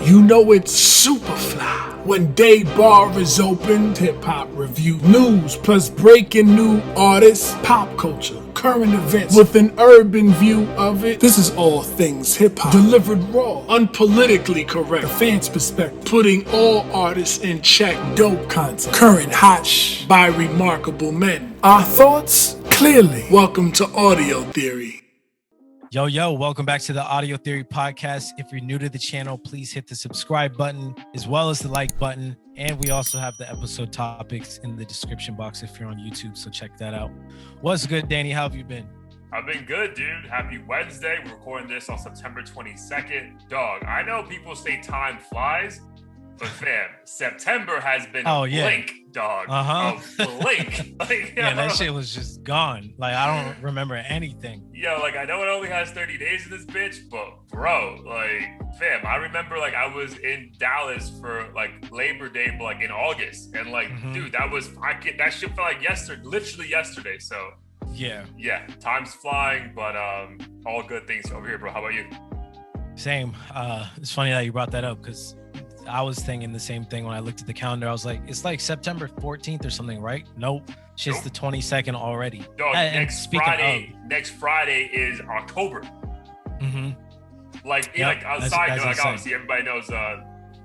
You know it's super fly when Day Bar is opened. Hip-hop review, news, plus breaking new artists, pop culture, current events with an urban view of it. This is all things hip-hop, delivered raw, unpolitically correct, the fans' perspective, putting all artists in check. Dope content, current hot by remarkable men. Our thoughts, clearly. Welcome to Audio Theory. Yo, welcome back to the Audio Theory podcast. If you're new to the channel, please hit the subscribe button as well as the like button. And we also have the episode topics in the description box if you're on YouTube, so check that out. What's good, Danny? How have you been? I've been good, dude. Happy Wednesday. We're recording this on September 22nd. Dog, I know people say time flies, but fam, September has been a blink, dog. A blink. That shit was just gone. Like, I don't remember anything. Yo, like, I know it only has 30 days in this bitch, but bro, like, fam, I remember, like, I was in Dallas for, like, Labor Day, but, like, in August. And, like, dude, that shit felt like literally yesterday. So, yeah, time's flying, but all good things over here, bro. How about you? Same. It's funny that you brought that up because I was thinking the same thing when I looked at the calendar. I was like, it's like September 14th or something, right? Nope. It's just the 22nd already. Dog, next Friday is October. Like, outside, like obviously everybody knows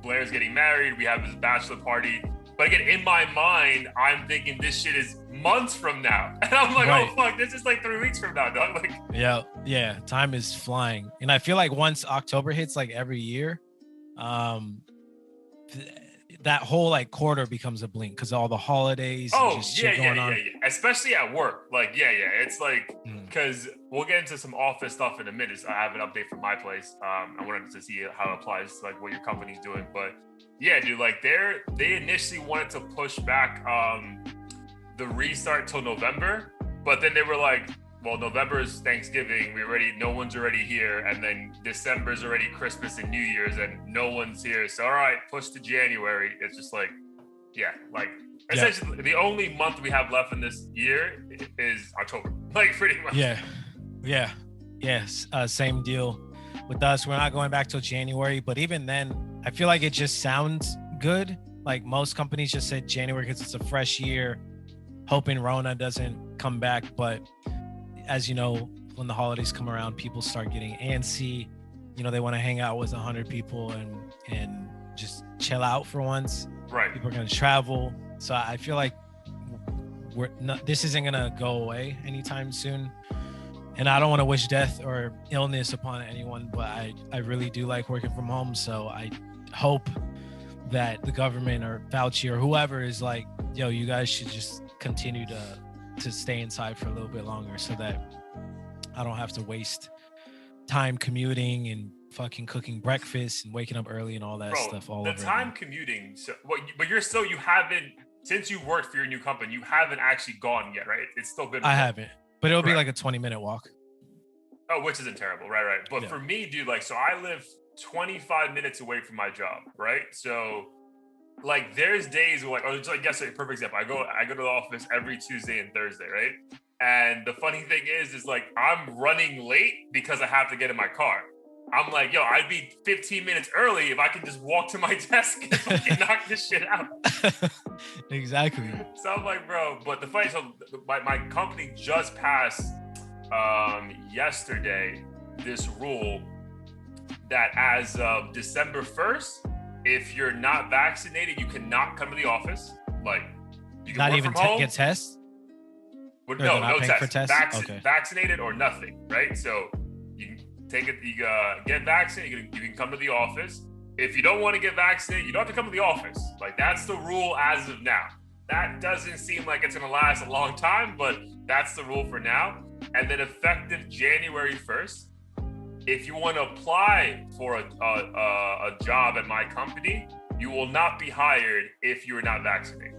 Blair's getting married. We have his bachelor party. But again, in my mind, I'm thinking this shit is months from now. And I'm like, oh, fuck, this is like 3 weeks from now, dog. Like, yeah, time is flying. And I feel like once October hits, like every year, that whole like quarter becomes a blink because all the holidays. Oh, yeah. Especially at work. Like, it's like, because we'll get into some office stuff in a minute. So I have an update from my place. I wanted to see how it applies to like what your company's doing. But yeah, dude, like they initially wanted to push back the restart till November, but then they were like, well, November is Thanksgiving. No one's already here. And then December's already Christmas and New Year's and no one's here. So, all right, push to January. It's just like, essentially the only month we have left in this year is October. Like, pretty much. Yes. Same deal with us. We're not going back till January. But even then, I feel like it just sounds good. Like most companies just said January because it's a fresh year, hoping Rona doesn't come back. But as you know, when the holidays come around, people start getting antsy. You know, they want to hang out with 100 people and just chill out for once. Right. People are going to travel. So I feel like this isn't going to go away anytime soon. And I don't want to wish death or illness upon anyone, but I really do like working from home. So I hope that the government or Fauci or whoever is like, yo, you guys should just continue to stay inside for a little bit longer so that I don't have to waste time commuting and fucking cooking breakfast and waking up early and all that stuff all over. The time commuting, but you haven't, since you worked for your new company, you haven't actually gone yet, right? It's still been. I haven't, but it'll be like a 20-minute walk. Oh, which isn't terrible, right? But for me, dude, like, so I live 25 minutes away from my job, right? So like there's days where like yesterday, perfect example. I go to the office every Tuesday and Thursday, right? And the funny thing is like I'm running late because I have to get in my car. I'm like, yo, I'd be 15 minutes early if I can just walk to my desk and fucking knock this shit out. Exactly. So I'm like, bro, but the funny, so my company just passed yesterday this rule that as of December 1st, if you're not vaccinated, you cannot come to the office. Like, you can not work even from home. Get tests? No test. Okay. Vaccinated or nothing, right? So you take it. You get vaccinated. You can come to the office. If you don't want to get vaccinated, you don't have to come to the office. Like, that's the rule as of now. That doesn't seem like it's gonna last a long time, but that's the rule for now. And then effective January 1st. If you want to apply for a job at my company, you will not be hired if you are not vaccinated.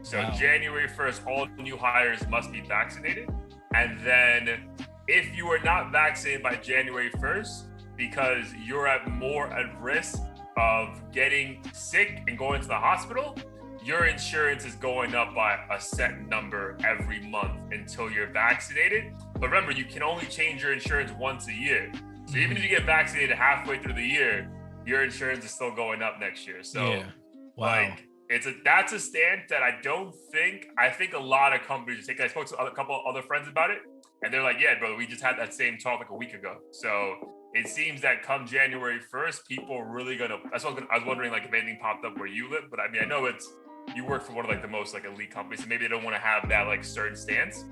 So January 1st, all new hires must be vaccinated. And then if you are not vaccinated by January 1st, because you're more at risk of getting sick and going to the hospital, your insurance is going up by a set number every month until you're vaccinated. But remember, you can only change your insurance once a year. So even if you get vaccinated halfway through the year, your insurance is still going up next year. So Yeah. Wow. like that's a stance that I think a lot of companies take. I spoke to a couple other friends about it, and they're like, yeah, bro, we just had that same talk like a week ago. So it seems that come January 1st, people are really gonna. That's what I was wondering, like if anything popped up where you live. But I mean, I know you work for one of like the most like elite companies, so maybe they don't want to have that like certain stance.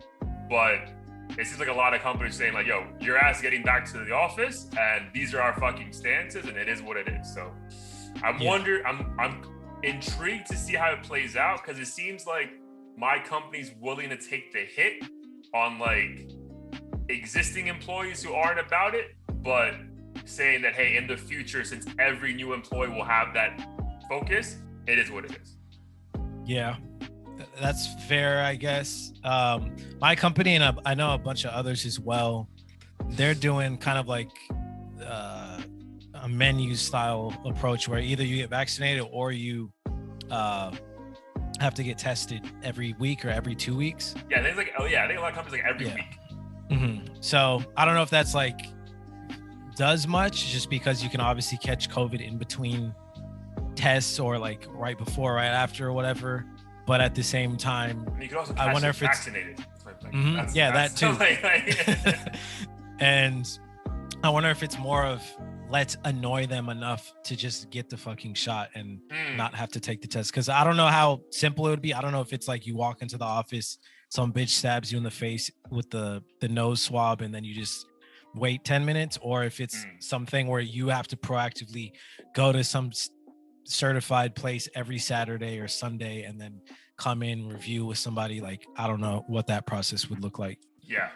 But it seems like a lot of companies saying like, yo, your ass getting back to the office, and these are our fucking stances, and it is what it is. So I'm intrigued to see how it plays out, because it seems like my company's willing to take the hit on like existing employees who aren't about it, but saying that, hey, in the future, since every new employee will have that focus, it is what it is. Yeah, that's fair, I guess. My company, and I know a bunch of others as well, they're doing kind of like a menu style approach where either you get vaccinated or you have to get tested every week or every 2 weeks. Yeah, I think a lot of companies like every week. Mm-hmm. So I don't know if that's like does much, just because you can obviously catch COVID in between tests or like right before, right after, or whatever. But at the same time, and you can also I wonder if it's vaccinated. that too. And I wonder if it's more of let's annoy them enough to just get the fucking shot and not have to take the test. Because I don't know how simple it would be. I don't know if it's like you walk into the office, some bitch stabs you in the face with the nose swab, and then you just wait 10 minutes, or if it's something where you have to proactively go to some certified place every Saturday or Sunday and then come in, review with somebody. Like, I don't know what that process would look like. Yeah.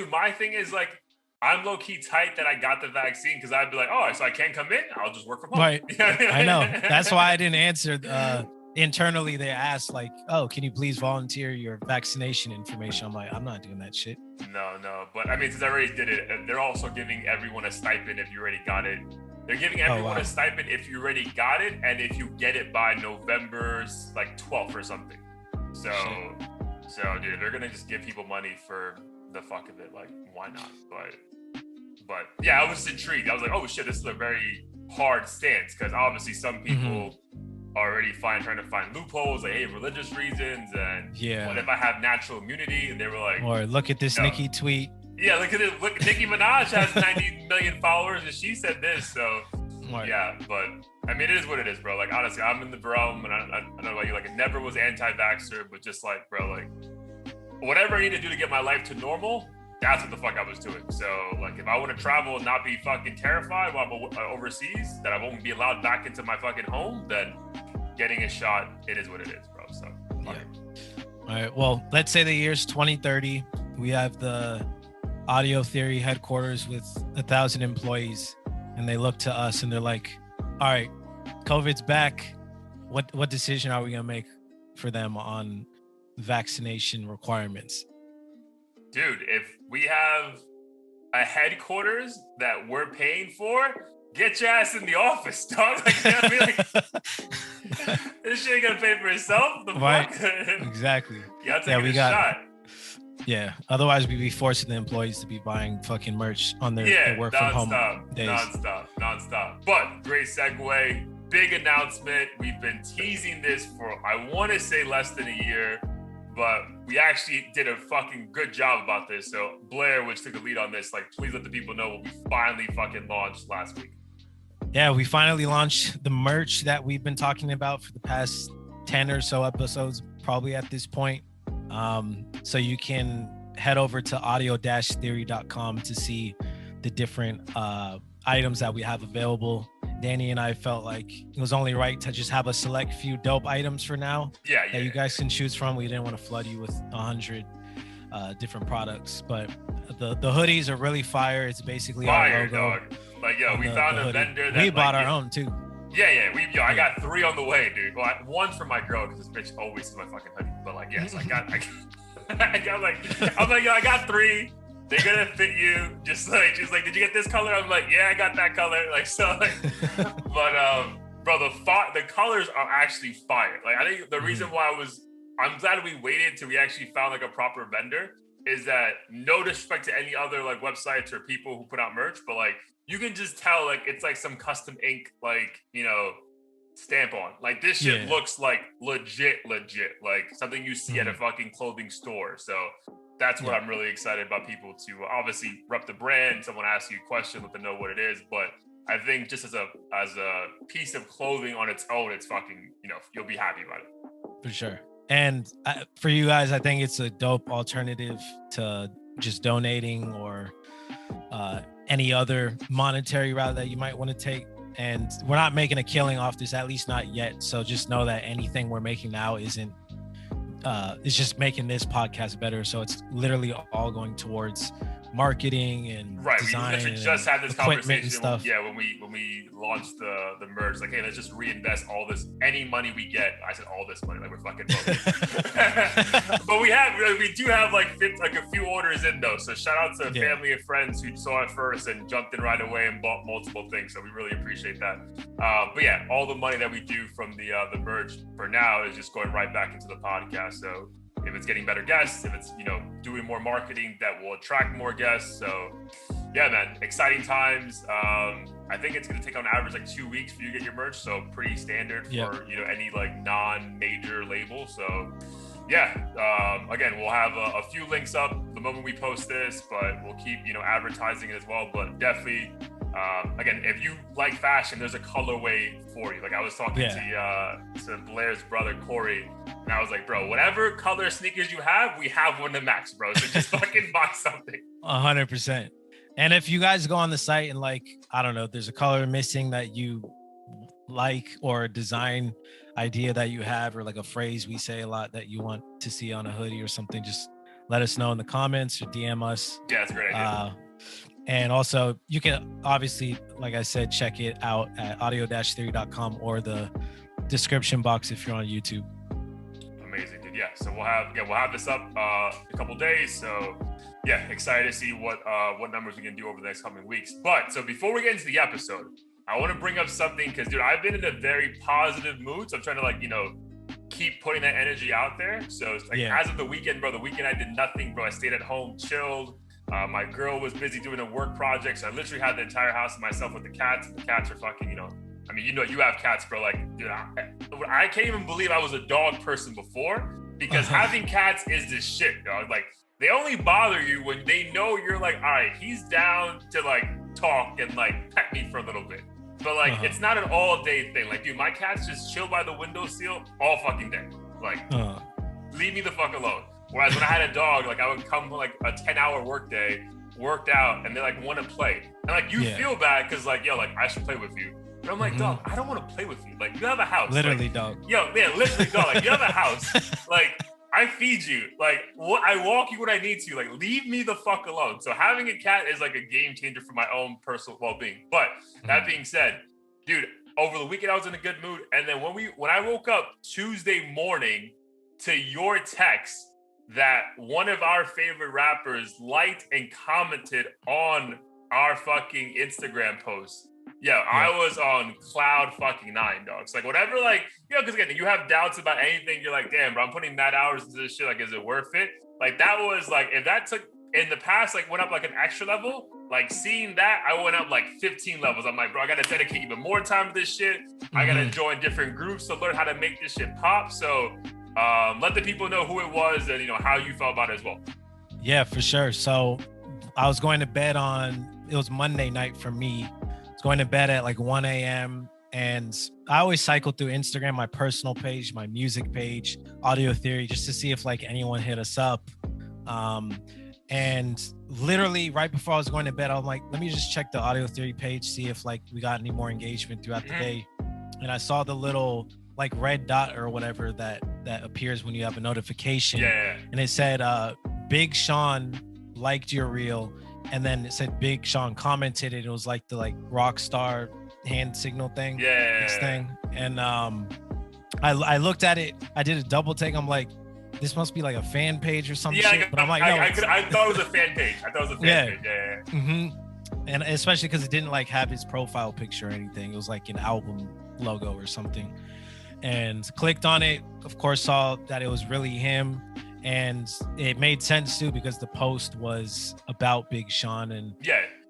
My thing is like, I'm low key tight that I got the vaccine, because I'd be like, oh, so I can't come in, I'll just work from home. Right. I know. That's why I didn't answer. Internally, they asked like, oh, can you please volunteer your vaccination information? I'm like, I'm not doing that shit. No. But I mean, since I already did it, they're also giving everyone a stipend if you already got it. They're giving everyone a stipend if you already got it, and if you get it by November like 12th or something. So dude, they're gonna just give people money for the fuck of it. Like, why not? But yeah, I was intrigued. I was like, oh shit, this is a very hard stance, because obviously some people are already trying to find loopholes, like, hey, religious reasons, and what if I have natural immunity? And they were like, or look at this Nicki tweet. Yeah, look at it. Look, Nicki Minaj has 90 million followers, and she said this. So yeah, but I mean, it is what it is, bro. Like, honestly, I'm in the realm, and I don't know about you. Like, it never was anti-vaxxer, but just like, bro, like, whatever I need to do to get my life to normal, that's what the fuck I was doing. So, like, if I want to travel and not be fucking terrified while I'm overseas, that I won't be allowed back into my fucking home, then getting a shot, it is what it is, bro. So, yeah. All right. Well, let's say the year's 2030. We have the Audio Theory headquarters with 1,000 employees, and they look to us and they're like, all right, COVID's back. What decision are we going to make for them on vaccination requirements? Dude, if we have a headquarters that we're paying for, get your ass in the office, dog. Like, you know what I mean? Like, this shit ain't gonna pay for itself. The right. fuck? Exactly. Yeah, we got shot. Yeah. Otherwise, we'd be forcing the employees to be buying fucking merch on their work from home days. Non-stop. But great segue. Big announcement. We've been teasing this for, I want to say, less than a year. But we actually did a fucking good job about this. So Blair, which took the lead on this, like, please let the people know what we finally fucking launched last week. Yeah, we finally launched the merch that we've been talking about for the past 10 or so episodes, probably at this point. So you can head over to audio-theory.com to see the different items that we have available. Danny and I felt like it was only right to just have a select few dope items for now that you guys can choose from. We didn't want to flood you with 100 different products, but the hoodies are really fire. It's basically our logo. Dog. Like, we found a vendor that we bought our own too. Yeah. I got 3 on the way, dude. Well, one for my girl, because this bitch always sees my fucking hoodie. But like, yes, I got I got 3. They're gonna fit you. She's like, did you get this color? I'm like, yeah, I got that color. Like, so, like, but bro, the colors are actually fire. Like, I think the reason why I'm glad we waited till we actually found like a proper vendor is that, no disrespect to any other like websites or people who put out merch, but like, you can just tell like it's like some custom ink, like, you know, stamp on. Like this shit looks like legit, like something you see at a fucking clothing store. So that's what I'm really excited about, people to obviously rep the brand. Someone asks you a question, let them know what it is. But I think just as a piece of clothing on its own, it's fucking, you know, you'll be happy about it. For sure. And for you guys, I think it's a dope alternative to just donating or any other monetary route that you might want to take. And we're not making a killing off this, at least not yet. So just know that anything we're making now isn't, it's just making this podcast better. So it's literally all going towards marketing and design. We literally just had this conversation stuff. When we launched the merge, like, hey, let's just reinvest all this, any money we get. I said all this money, like we're fucking broke. But we do have like a few orders in though. So shout out to family and friends who saw it first and jumped in right away and bought multiple things. So we really appreciate that. But yeah, all the money that we do from the merge for now is just going right back into the podcast. So if it's getting better guests, if it's, you know, doing more marketing that will attract more guests. So yeah, man, exciting times. I think it's going to take on average like 2 weeks for you to get your merch. So pretty standard for, you know, any like non-major label. So yeah, again, we'll have a few links up the moment we post this, but we'll keep, you know, advertising it as well. But definitely, again, if you like fashion, there's a colorway for you. Like I was talking to Blair's brother, Tory, and I was like, bro, whatever color sneakers you have, we have one to match, bro. So just fucking buy something. 100%. And if you guys go on the site and like, I don't know, there's a color missing that you like, or a design idea that you have, or like a phrase we say a lot that you want to see on a hoodie or something, just let us know in the comments or DM us. Yeah, that's a great idea. And also you can obviously, like I said, check it out at audio-theory.com or the description box if you're on YouTube. Amazing, dude. Yeah, so we'll have this up a couple days. So yeah, excited to see what numbers we can do over the next coming weeks. But so before we get into the episode, I want to bring up something because, dude, I've been in a very positive mood. So I'm trying to, like, you know, keep putting that energy out there. So it's like, as of the weekend, bro, I did nothing, bro. I stayed at home, chilled. My girl was busy doing a work project. So I literally had the entire house to myself with the cats. And the cats are fucking, you know, I mean, you know, you have cats, bro. Like, dude, I can't even believe I was a dog person before, because having cats is this shit, dog. Like, they only bother you when they know you're like, all right, he's down to like talk and like pet me for a little bit. But like, it's not an all day thing. Like, dude, my cats just chill by the windowsill all fucking day. Like, leave me the fuck alone. Whereas when I had a dog, like, I would come like a 10-hour work day, worked out, and they like want to play. And like, you feel bad because like, yo, like, I should play with you. But I'm like, dog, I don't want to play with you. Like, you have a house. Literally, like, dog. Yo, man, literally, dog. Like, you have a house. Like, I feed you. Like, I walk you when I need to. Like, leave me the fuck alone. So having a cat is like a game changer for my own personal well-being. But that being said, dude, over the weekend I was in a good mood. And then when I woke up Tuesday morning to your text that one of our favorite rappers liked and commented on our fucking Instagram post. Yeah, I was on cloud fucking 9, dog. It's like, whatever, like, you know, because again, you have doubts about anything. You're like, damn, bro, I'm putting mad hours into this shit. Like, is it worth it? Like, that was like, if that took in the past, like, went up like an extra level, like, seeing that, I went up like 15 levels. I'm like, bro, I got to dedicate even more time to this shit. I got to join different groups to learn how to make this shit pop. So let the people know who it was and, you know, how you felt about it as well. Yeah, for sure. So I was going to bed it was Monday night for me. Going to bed at like 1 a.m. and I always cycle through Instagram, my personal page, my music page, Audio Theory, just to see if like anyone hit us up. And literally right before I was going to bed, I'm like, let me just check the Audio Theory page, see if like we got any more engagement throughout the day. And I saw the little like red dot or whatever that appears when you have a notification. And it said, Big Sean liked your reel. And then it said Big Sean commented it. It was like the like rock star hand signal thing. Thing. And I looked at it. I did a double take. I'm like, this must be like a fan page or something. But I'm like, no. I thought it was a fan page. page. And especially because it didn't like have his profile picture or anything. It was like an album logo or something. And clicked on it. Of course, saw that it was really him. And it made sense too because the post was about Big Sean and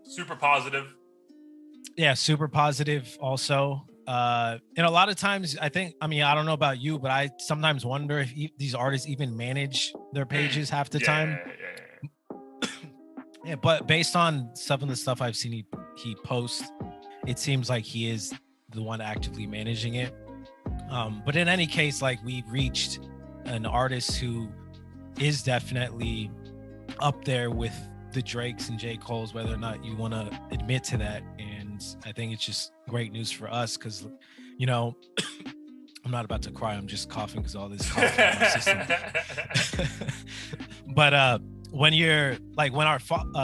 super positive. Yeah, super positive also. And a lot of times I mean, I don't know about you, but I sometimes wonder if these artists even manage their pages half the time. Yeah, but based on some of the stuff I've seen he posts, it seems like he is the one actively managing it. But in any case, like, we reached an artist who is definitely up there with the Drakes and J. Cole's, whether or not you want to admit to that. And I think it's just great news for us because, you know, I'm not about to cry. I'm just coughing because all this cough in my system. But when you're like, when our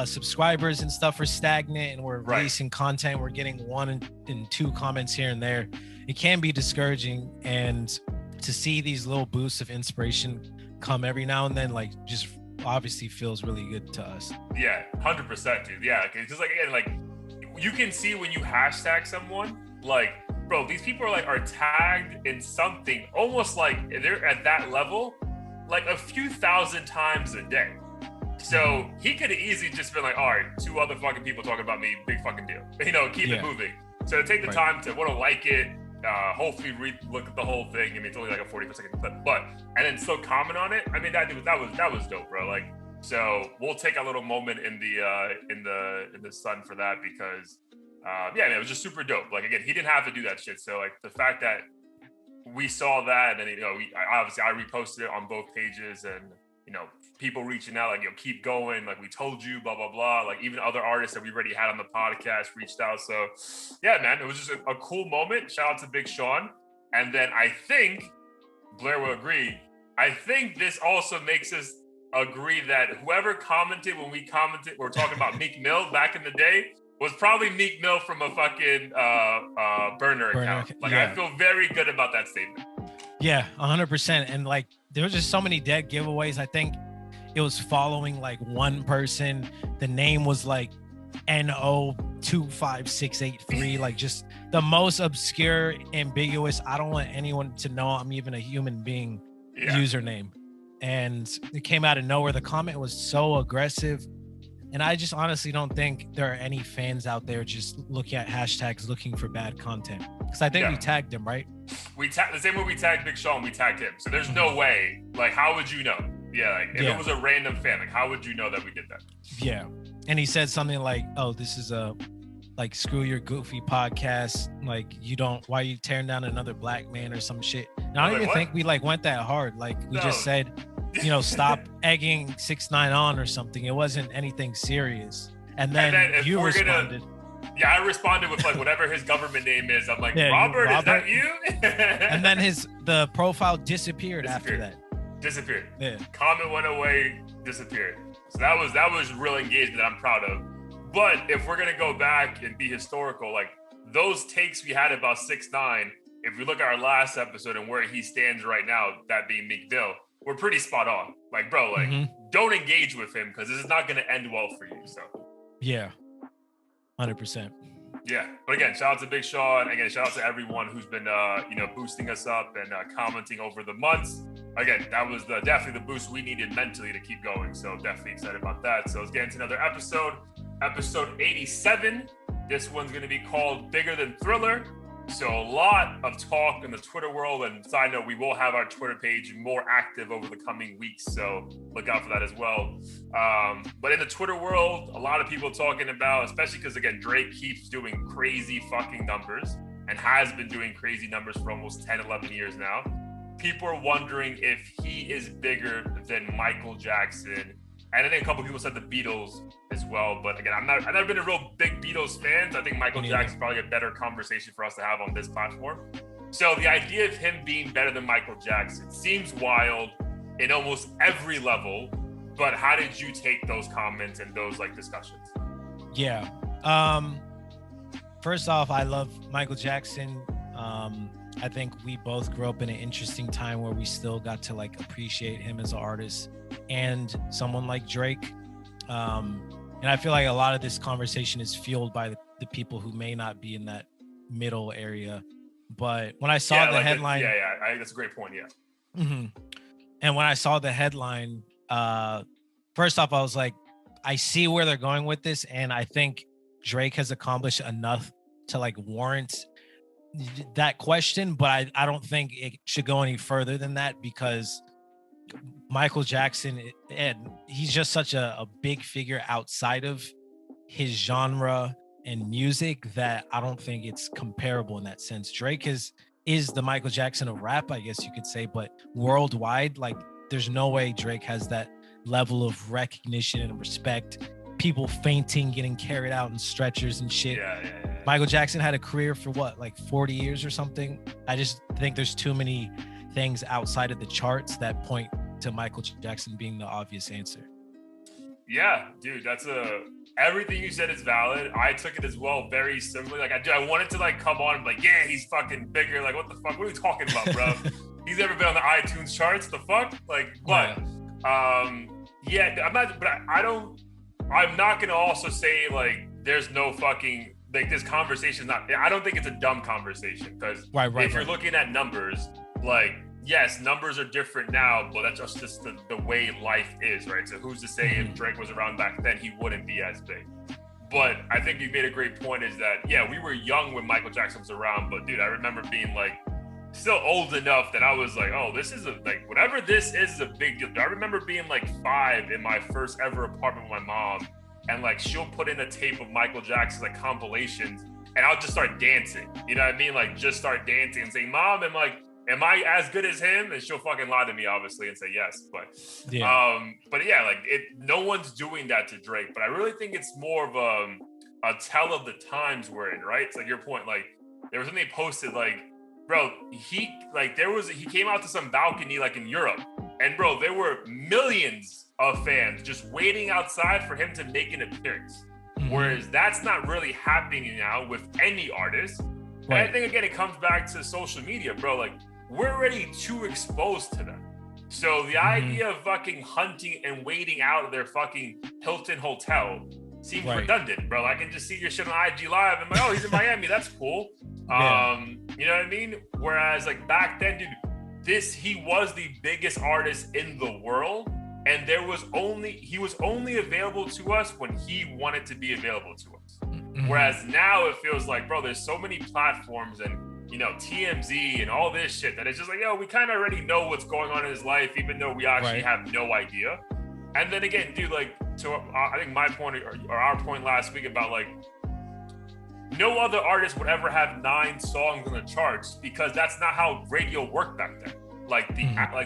subscribers and stuff are stagnant and we're releasing content, we're getting 1 and 2 comments here and there, it can be discouraging. And to see these little boosts of inspiration come every now and then, like, just obviously feels really good to us. Yeah, 100%, dude. Yeah, it's just like, again, like, you can see when you hashtag someone, like, bro, these people are tagged in something almost like they're at that level, like a few thousand times a day. So he could have easily just been like, all right, 2 other fucking people talking about me, big fucking deal. You know, keep it moving. So to take the time to want to like it, hopefully look at the whole thing. I mean, it's only like a 40-second clip, and then still comment on it. I mean, that was dope, bro. Like, so we'll take a little moment in the sun for that because, man, it was just super dope. Like, again, he didn't have to do that shit. So, like, the fact that we saw that, and, you know, I reposted it on both pages, and, you know, people reaching out like, yo, keep going, like, we told you, blah blah blah. Like, even other artists that we already had on the podcast reached out. So yeah, man, it was just a cool moment. Shout out to Big Sean. And then I think Blair will agree, I think this also makes us agree that whoever commented when we're talking about Meek Mill back in the day was probably Meek Mill from a fucking burner account. Like, I feel very good about that statement. Yeah, 100%. And, like, there was just so many dead giveaways. I think it was following like one person. The name was like NO25683, like just the most obscure, ambiguous, I don't want anyone to know I'm even a human being username. And it came out of nowhere. The comment was so aggressive. And I just honestly don't think there are any fans out there just looking at hashtags looking for bad content. Because I think we tagged him, right? We the same way we tagged Big Sean, we tagged him. So there's no way. Like, how would you know? Yeah, like, if it was a random fan, like, how would you know that we did that? Yeah. And he said something like, oh, this is like, screw your goofy podcast. Like, why are you tearing down another black man or some shit? And I don't even think we like went that hard. Like, we just said, you know, stop egging 6ix9ine on or something. It wasn't anything serious. And then you responded. I responded with like whatever his government name is. I'm like, Robert, is that you? And then the profile disappeared after that. Disappeared. Yeah. Comment went away, disappeared. So that was real engagement that I'm proud of. But if we're gonna go back and be historical, like, those takes we had about 6ix9ine, if we look at our last episode and where he stands right now, that being Meek Mill, we're pretty spot on. Like, bro, like, don't engage with him because this is not gonna end well for you. So yeah, 100%. Yeah, but again, shout out to Big Sean. Again, shout out to everyone who's been, boosting us up and commenting over the months. Again, that was definitely the boost we needed mentally to keep going. So definitely excited about that. So let's get into another episode 87. This one's going to be called Bigger Than Thriller. So a lot of talk in the Twitter world, and side note, we will have our Twitter page more active over the coming weeks, so look out for that as well. But in the Twitter world, a lot of people talking about, especially because, again, Drake keeps doing crazy fucking numbers and has been doing crazy numbers for almost 10, 11 years now. People are wondering if he is bigger than Michael Jackson. And I think a couple people said the Beatles as well. But again, I've never been a real big Beatles fan. So I think Michael Jackson's probably a better conversation for us to have on this platform. So the idea of him being better than Michael Jackson seems wild in almost every level. But how did you take those comments and those like discussions? Yeah. First off, I love Michael Jackson. I think we both grew up in an interesting time where we still got to like appreciate him as an artist and someone like Drake. And I feel like a lot of this conversation is fueled by the people who may not be in that middle area. But when I saw the headline, that's a great point. Yeah. Mm-hmm. And when I saw the headline, first off, I was like, I see where they're going with this, and I think Drake has accomplished enough to like warrant that question, but I don't think it should go any further than that, because Michael Jackson, and he's just such a big figure outside of his genre and music that I don't think it's comparable in that sense. Drake is the Michael Jackson of rap, I guess you could say, but worldwide, like there's no way Drake has that level of recognition and respect. People fainting, getting carried out in stretchers and shit. Yeah. Michael Jackson had a career for what, like 40 years or something? I just think there's too many things outside of the charts that point to Michael Jackson being the obvious answer. Yeah, dude, everything you said is valid. I took it as well, very similarly. Like I wanted to like come on and be like, yeah, he's fucking bigger. Like, what the fuck? What are you talking about, bro? He's never been on the iTunes charts. The fuck? Like, but yeah, I'm not gonna also say like there's no fucking like this conversation. I don't think it's a dumb conversation, because if you're looking at numbers, like, yes, numbers are different now, but that's just the way life is, right? So who's to say if Drake was around back then, he wouldn't be as big? But I think you made a great point, is that, yeah, we were young when Michael Jackson was around, but dude, I remember being like still old enough that I was like, oh, this is whatever this is a big deal. I remember being like 5 in my first ever apartment with my mom, and like she'll put in a tape of Michael Jackson's like compilations, and I'll just start dancing. You know what I mean? Like just start dancing and say, Mom, am I as good as him? And she'll fucking lie to me, obviously, and say yes. But yeah, like no one's doing that to Drake. But I really think it's more of a tell of the times we're in, right? It's like your point. Like there was something they posted, like, bro, he came out to some balcony like in Europe, and bro, there were millions of fans just waiting outside for him to make an appearance. Whereas that's not really happening now with any artist. And I think, again, it comes back to social media, bro. Like, we're already too exposed to them. So the idea of fucking hunting and waiting out of their fucking Hilton hotel seems redundant, bro. I can just see your shit on IG Live and I'm like, oh, he's in Miami. That's cool. You know what I mean? Whereas, like, back then, dude, he was the biggest artist in the world. And he was only available to us when he wanted to be available to us. Whereas now it feels like, bro, there's so many platforms and, you know, TMZ and all this shit that it's just like, yo, we kind of already know what's going on in his life, even though we actually have no idea. And then again, dude, like, so I think my point or our point last week about like, no other artist would ever have 9 songs on the charts, because that's not how radio worked back then. Like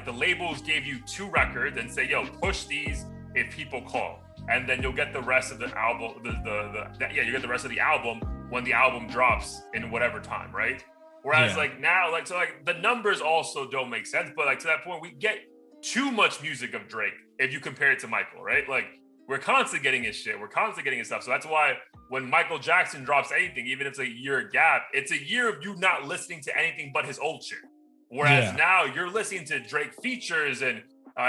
the labels gave you 2 records and say, yo, push these if people call. And then you'll get the rest of the album, you get the rest of the album when the album drops in whatever time, right? Whereas like now, like, so like the numbers also don't make sense, but like to that point, we get too much music of Drake if you compare it to Michael, right? Like we're constantly getting his shit, we're constantly getting his stuff. So that's why when Michael Jackson drops anything, even if it's a year gap, it's a year of you not listening to anything but his old shit. Whereas now you're listening to Drake features, and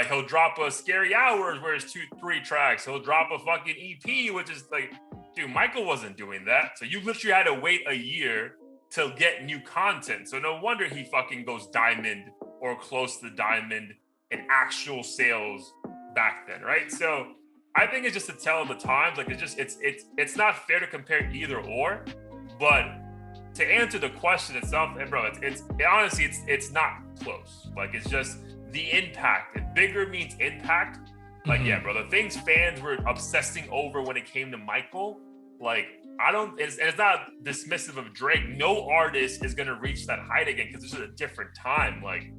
he'll drop a Scary Hours where it's 2-3 tracks. He'll drop a fucking EP, which is like, dude, Michael wasn't doing that. So you literally had to wait a year to get new content. So no wonder he fucking goes diamond or close to diamond in actual sales back then, right? So I think it's just a tell of the times. Like it's not fair to compare either or, but to answer the question itself, and bro, it's honestly it's not close. Like it's just the impact. If bigger means impact, like yeah, bro, the things fans were obsessing over when it came to Michael, like it's not dismissive of Drake. No artist is gonna reach that height again because this is a different time. Like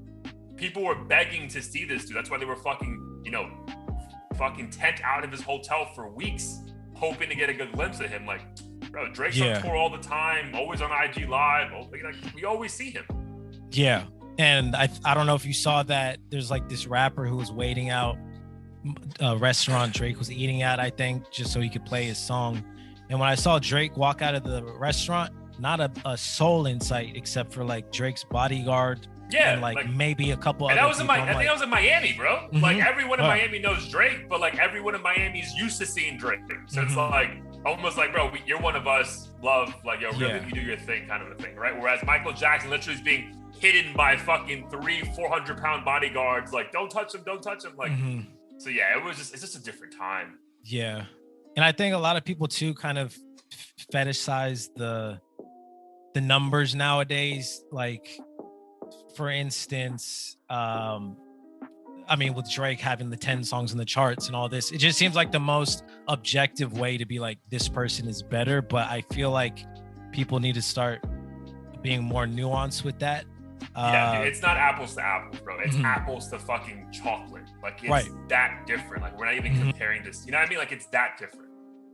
people were begging to see this dude. That's why they were fucking tent out of his hotel for weeks, hoping to get a good glimpse of him. Like, bro, Drake's on tour all the time, always on IG Live. Like we always see him. Yeah. And I don't know if you saw that there's like this rapper who was waiting out a restaurant Drake was eating at, I think, just so he could play his song. And when I saw Drake walk out of the restaurant, not a soul in sight except for like Drake's bodyguard. Yeah, and like maybe a couple other people. I think that was in Miami, bro. Like everyone in Miami knows Drake, but like everyone in Miami is used to seeing Drake. So it's like almost like, bro, you're one of us. Love, like, yo, really, you do your thing, kind of a thing, right? Whereas Michael Jackson literally is being hidden by fucking 300-400 pound bodyguards. Like, don't touch him, don't touch him. Like, so yeah, it's just a different time. Yeah, and I think a lot of people too kind of fetishize the the numbers nowadays, like for instance, I mean, with Drake having the 10 songs in the charts and all this, it just seems like the most objective way to be like, this person is better. But I feel like people need to start being more nuanced with that. Yeah, dude, it's not apples to apples, bro. It's Mhm. apples to fucking chocolate. Like, it's Right. that different. Like, we're not even comparing this. You know what I mean? Like, it's that different.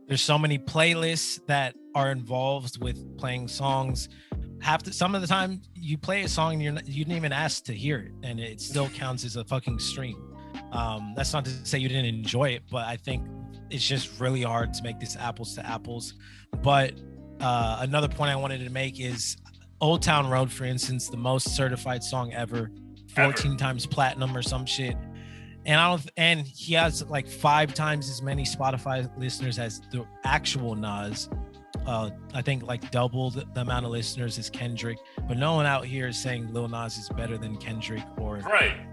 There's so many playlists that are involved with playing songs. Some of the time you play a song and you didn't even ask to hear it, and it still counts as a fucking stream. That's not to say you didn't enjoy it, but I think it's just really hard to make this apples to apples. But another point I wanted to make is Old Town Road, for instance, the most certified song ever, 14 times platinum or some shit. And he has like 5 times as many Spotify listeners as the actual Nas. I think like double the amount of listeners as Kendrick, but no one out here is saying Lil Nas is better than Kendrick or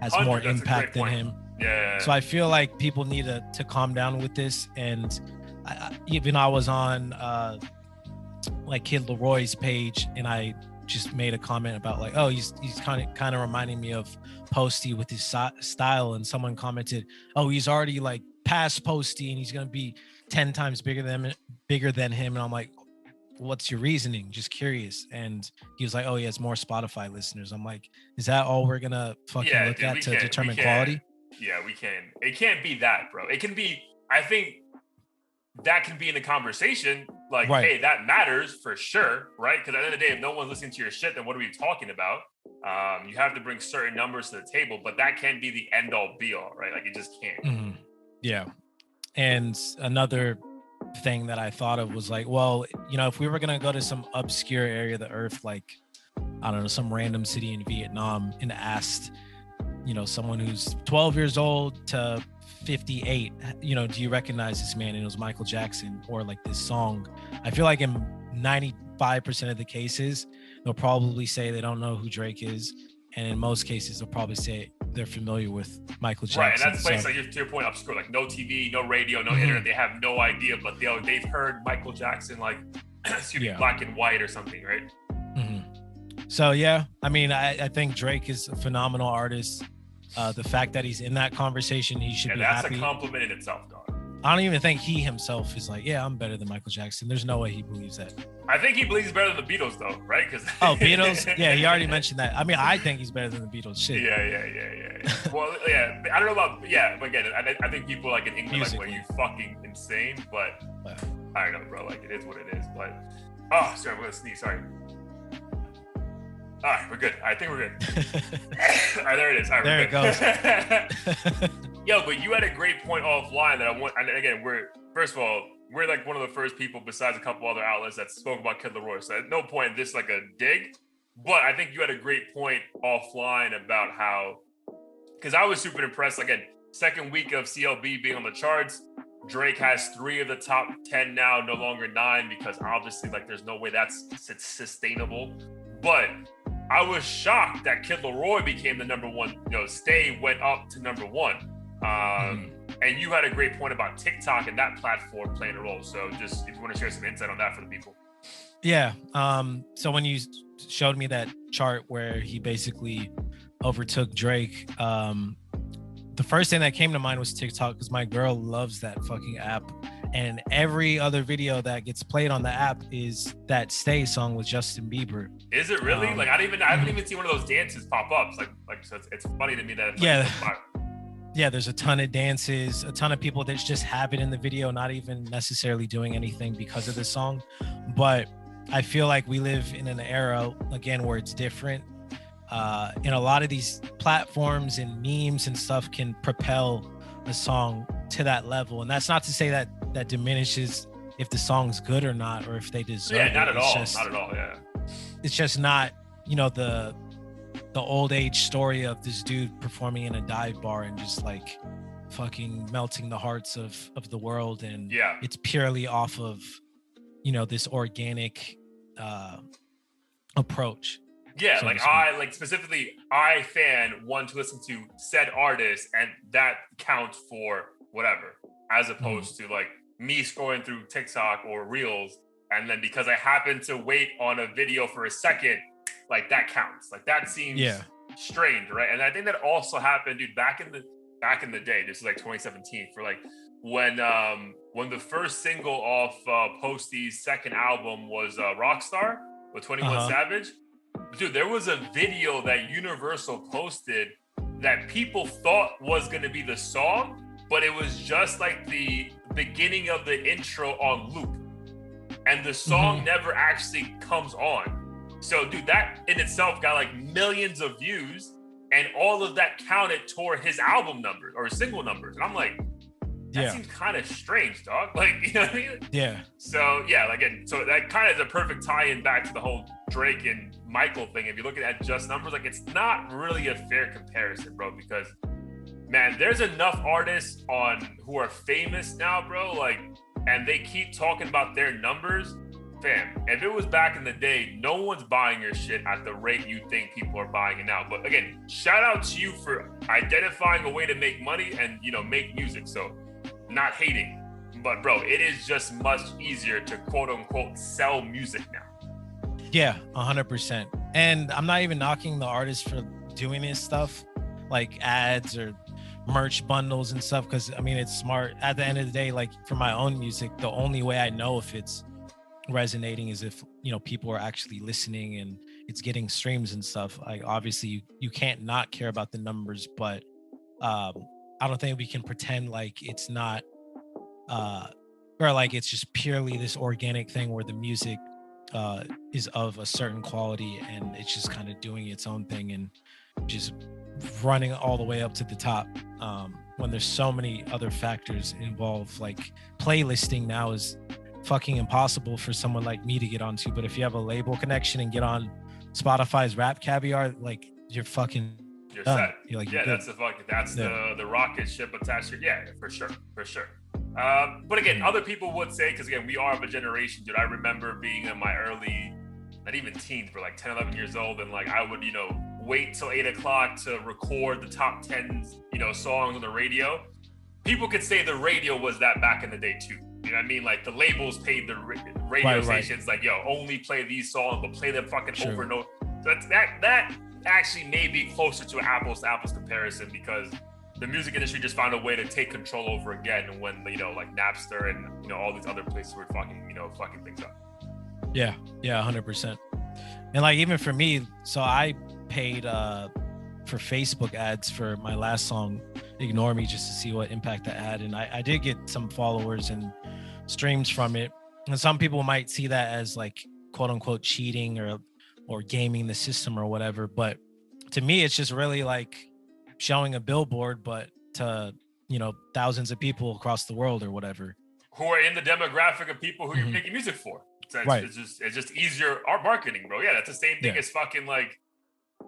has more impact than him. Yeah. So I feel like people need to calm down with this. And I was on like Kid Leroy's page, and I just made a comment about like, oh, he's kind of reminding me of Posty with his style, and someone commented, oh, he's already like past Posty and he's gonna be 10 times bigger than him. And I'm like, what's your reasoning? Just curious. And he was like, oh, he has more Spotify listeners. I'm like, is that all we're gonna fucking look at to determine quality? Yeah, we can. It can't be that, bro. It can be, I think that can be in the conversation. Like, hey, that matters for sure, right? Because at the end of the day, if no one's listening to your shit, then what are we talking about? You have to bring certain numbers to the table, but that can't be the end all be all, right? Like, it just can't. Mm-hmm. Yeah. And another thing that I thought of was like, well, you know, if we were going to go to some obscure area of the earth, like, I don't know, some random city in Vietnam, and asked, you know, someone who's 12 years old to 58, you know, do you recognize this man? And it was Michael Jackson, or like this song. I feel like in 95% of the cases, they'll probably say they don't know who Drake is. And in most cases, they'll probably say they're familiar with Michael Jackson. Right, and that's place, like, to your point, obscure, like no TV, no radio, no internet. They have no idea, but they've heard Michael Jackson, like, excuse me, Black and White or something, right? So, yeah, I mean, I think Drake is a phenomenal artist. The fact that he's in that conversation, he should be happy. That's a compliment in itself, dog. I don't even think he himself is like, yeah, I'm better than Michael Jackson. There's no way he believes that. I think he believes better than the Beatles, though, right? Beatles? Yeah, he already mentioned that. I mean, I think he's better than the Beatles. Shit. Yeah. Well, yeah, I don't know about, but again, I think people like in England, musically, like, well, you fucking insane, but I don't know, bro. Like, it is what it is. But, oh, sorry, I'm going to sneeze. Sorry. All right, we're good. I think we're good. All right, there it is. All right, there it goes. Yo, but you had a great point offline that I want. And again, first of all, we're like one of the first people besides a couple other outlets that spoke about Kid Leroy. So at no point this like a dig, but I think you had a great point offline about how, because I was super impressed. Again, second week of CLB being on the charts, Drake has 3 of the top 10 now, no longer 9, because obviously like there's no way that's sustainable. But I was shocked that Kid Leroy became the number 1. You know, Stay went up to number 1. And you had a great point about TikTok and that platform playing a role. So just if you want to share some insight on that for the people. Yeah. So when you showed me that chart where he basically overtook Drake, the first thing that came to mind was TikTok, because my girl loves that fucking app. And every other video that gets played on the app is that Stay song with Justin Bieber. Is it really? Like, I haven't even seen one of those dances pop up. So it's funny to me that it's yeah, there's a ton of dances, a ton of people that just have it in the video, not even necessarily doing anything because of the song. But I feel like we live in an era, again, where it's different. And a lot of these platforms and memes and stuff can propel a song to that level. And that's not to say that diminishes if the song's good or not, or if they deserve it. Yeah, not at all. Not at all, yeah. It's just not, you know, the old age story of this dude performing in a dive bar and just like fucking melting the hearts of the world. And it's purely off of, you know, this organic approach. Yeah, so specifically, I want to listen to said artist, and that counts for whatever, as opposed to like me scrolling through TikTok or Reels And then because I happened to wait on a video for a second, like that counts. Like that seems strange, right? And I think that also happened, dude, back in the day. This is like 2017 for like when the first single off Posty's second album was Rockstar with 21 Savage. Dude, there was a video that Universal posted that people thought was going to be the song, but it was just like the beginning of the intro on loop. And the song never actually comes on. So, dude, that in itself got like millions of views, and all of that counted toward his album numbers or single numbers. And I'm like, that seems kind of strange, dog. Like, you know what I mean? Yeah. So, yeah, again, so that kind of is a perfect tie-in back to the whole Drake and Michael thing. If you're looking at just numbers, like, it's not really a fair comparison, bro, because, man, there's enough artists who are famous now, bro, like, and they keep talking about their numbers. Fam, if it was back in the day, no one's buying your shit at the rate you think people are buying it now. But again, shout out to you for identifying a way to make money and, you know, make music. So not hating, but bro, it is just much easier to quote unquote sell music now. Yeah, 100%. And I'm not even knocking the artists for doing this stuff like ads or merch bundles and stuff, because I mean, it's smart. At the end of the day, like for my own music, the only way I know if it's resonating is if, you know, people are actually listening and it's getting streams and stuff. Like obviously you can't not care about the numbers, but I don't think we can pretend like it's not or like it's just purely this organic thing where the music is of a certain quality and it's just kind of doing its own thing and just running all the way up to the top, when there's so many other factors involved. Like playlisting now is fucking impossible for someone like me to get onto, but if you have a label connection and get on Spotify's Rap Caviar, like you're fucking you're done. set. You're like, yeah, you're that's the rocket ship attached to, yeah, for sure. But again, other people would say, because again, we are of a generation, dude. I remember being in my early, not even teens, but like 10, 11 years old, and like I would, you know, wait till 8 o'clock to record the top 10, you know, songs on the radio. People could say the radio was that back in the day too. You know what I mean? Like the labels paid the radio stations, like, yo, only play these songs, but play them fucking over and over. So that actually may be closer to an apples to apples comparison, because the music industry just found a way to take control over again when, you know, like Napster and, you know, all these other places were fucking things up. Yeah, 100%. And like even for me, so I paid for Facebook ads for my last song, Ignore Me, just to see what impact that had. And I did get some followers and streams from it. And some people might see that as like quote unquote cheating or gaming the system or whatever. But to me, it's just really like showing a billboard, but to, you know, thousands of people across the world or whatever, who are in the demographic of people who you're making music for. So it's just easier art marketing, bro. Yeah, that's the same thing as fucking like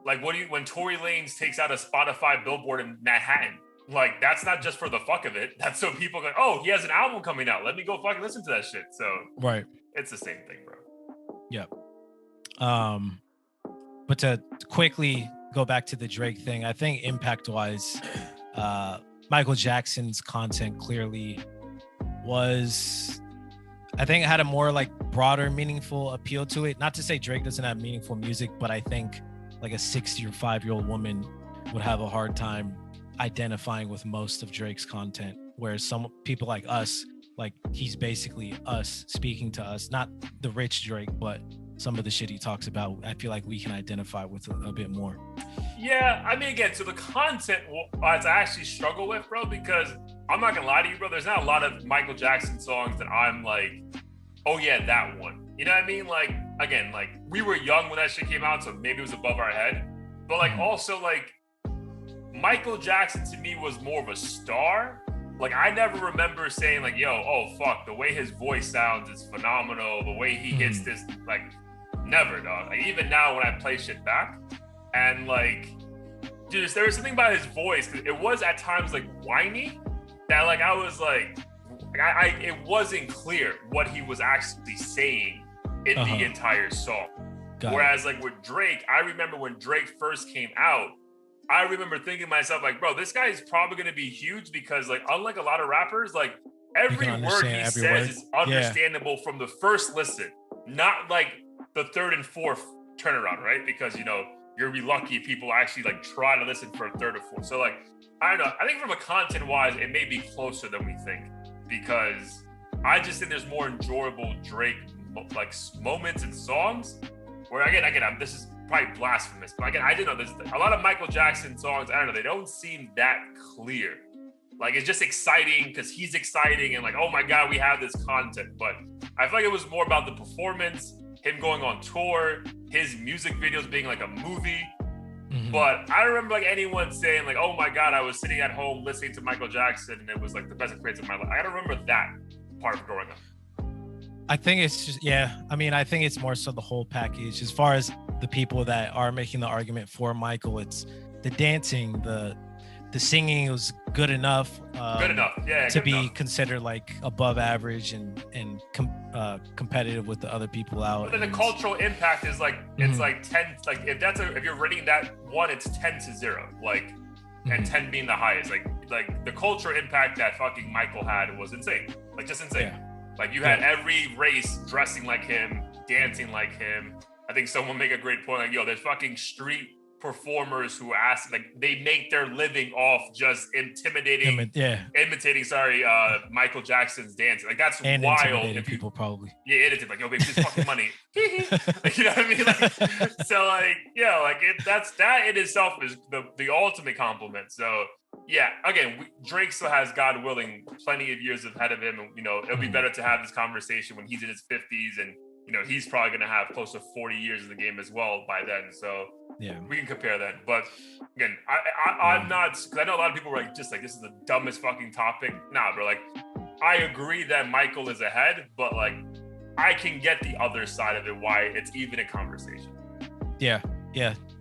when Tory Lanez takes out a Spotify billboard in Manhattan. Like, that's not just for the fuck of it. That's so people go, oh, he has an album coming out. Let me go fucking listen to that shit. So it's the same thing, bro. Yep. But to quickly go back to the Drake thing, I think impact-wise, Michael Jackson's content clearly was, I think it had a more like broader, meaningful appeal to it. Not to say Drake doesn't have meaningful music, but I think like a 65-year-old woman would have a hard time identifying with most of Drake's content, whereas some people like us, like he's basically us speaking to us, not the rich Drake, but some of the shit he talks about, I feel like we can identify with a bit more. Yeah, I mean, again, so the content I actually struggle with, bro, because I'm not gonna lie to you, bro, there's not a lot of Michael Jackson songs that I'm like, oh yeah, that one. You know what I mean? Like, again, like we were young when that shit came out, so maybe it was above our head. But like also like Michael Jackson to me was more of a star. Like I never remember saying like, yo, oh fuck, the way his voice sounds is phenomenal. The way he hits this, like never, dog. Like even now when I play shit back and like, dude, there was something about his voice. It was at times like whiny that like, I was like, it wasn't clear what he was actually saying in the entire song. Whereas like with Drake, I remember when Drake first came out, I remember thinking to myself, like, bro, this guy is probably going to be huge because, like, unlike a lot of rappers, like, every word he every says word. is understandable from the first listen, not like the third and fourth turnaround, right? Because you're gonna be lucky if people actually like try to listen for a third or fourth. So like, I don't know. I think from a content wise, it may be closer than we think, because I just think there's more enjoyable Drake like moments and songs. Where again, this is probably blasphemous, but again, I didn't know there's a lot of Michael Jackson songs. I don't know, they don't seem that clear. Like, it's just exciting because he's exciting and like, oh my God, we have this content. But I feel like it was more about the performance, him going on tour, his music videos being like a movie. Mm-hmm. But I don't remember like anyone saying like, oh my God, I was sitting at home listening to Michael Jackson and it was like the best experience of my life. I don't remember that part of growing up. I think it's just, I mean, I think it's more so the whole package. As far as the people that are making the argument for Michael, it's the dancing, the singing was good enough. To be considered like above average and competitive with the other people out. But then the cultural impact is like, it's like 10, like if you're rating that one, it's 10-0, like, and 10 being the highest. Like the cultural impact that fucking Michael had was insane. Like, just insane. Yeah. Like, you had every race dressing like him, dancing like him. I think someone make a great point. Like, there's fucking street performers who they make their living off just imitating Michael Jackson's dancing. Like, that's and wild. If people probably. Yeah, it is. Like, baby, just fucking money. Like, you know what I mean? Like, so like, that in itself is the ultimate compliment. So yeah, again, Drake still has, God willing, plenty of years ahead of him. And, it'll be better to have this conversation when he's in his 50s. And, he's probably going to have close to 40 years in the game as well by then. So yeah, we can compare that. But again, I'm not, because I know a lot of people were like, just like, this is the dumbest fucking topic. Nah, bro, like, I agree that Michael is ahead, but like, I can get the other side of it, why it's even a conversation. Yeah,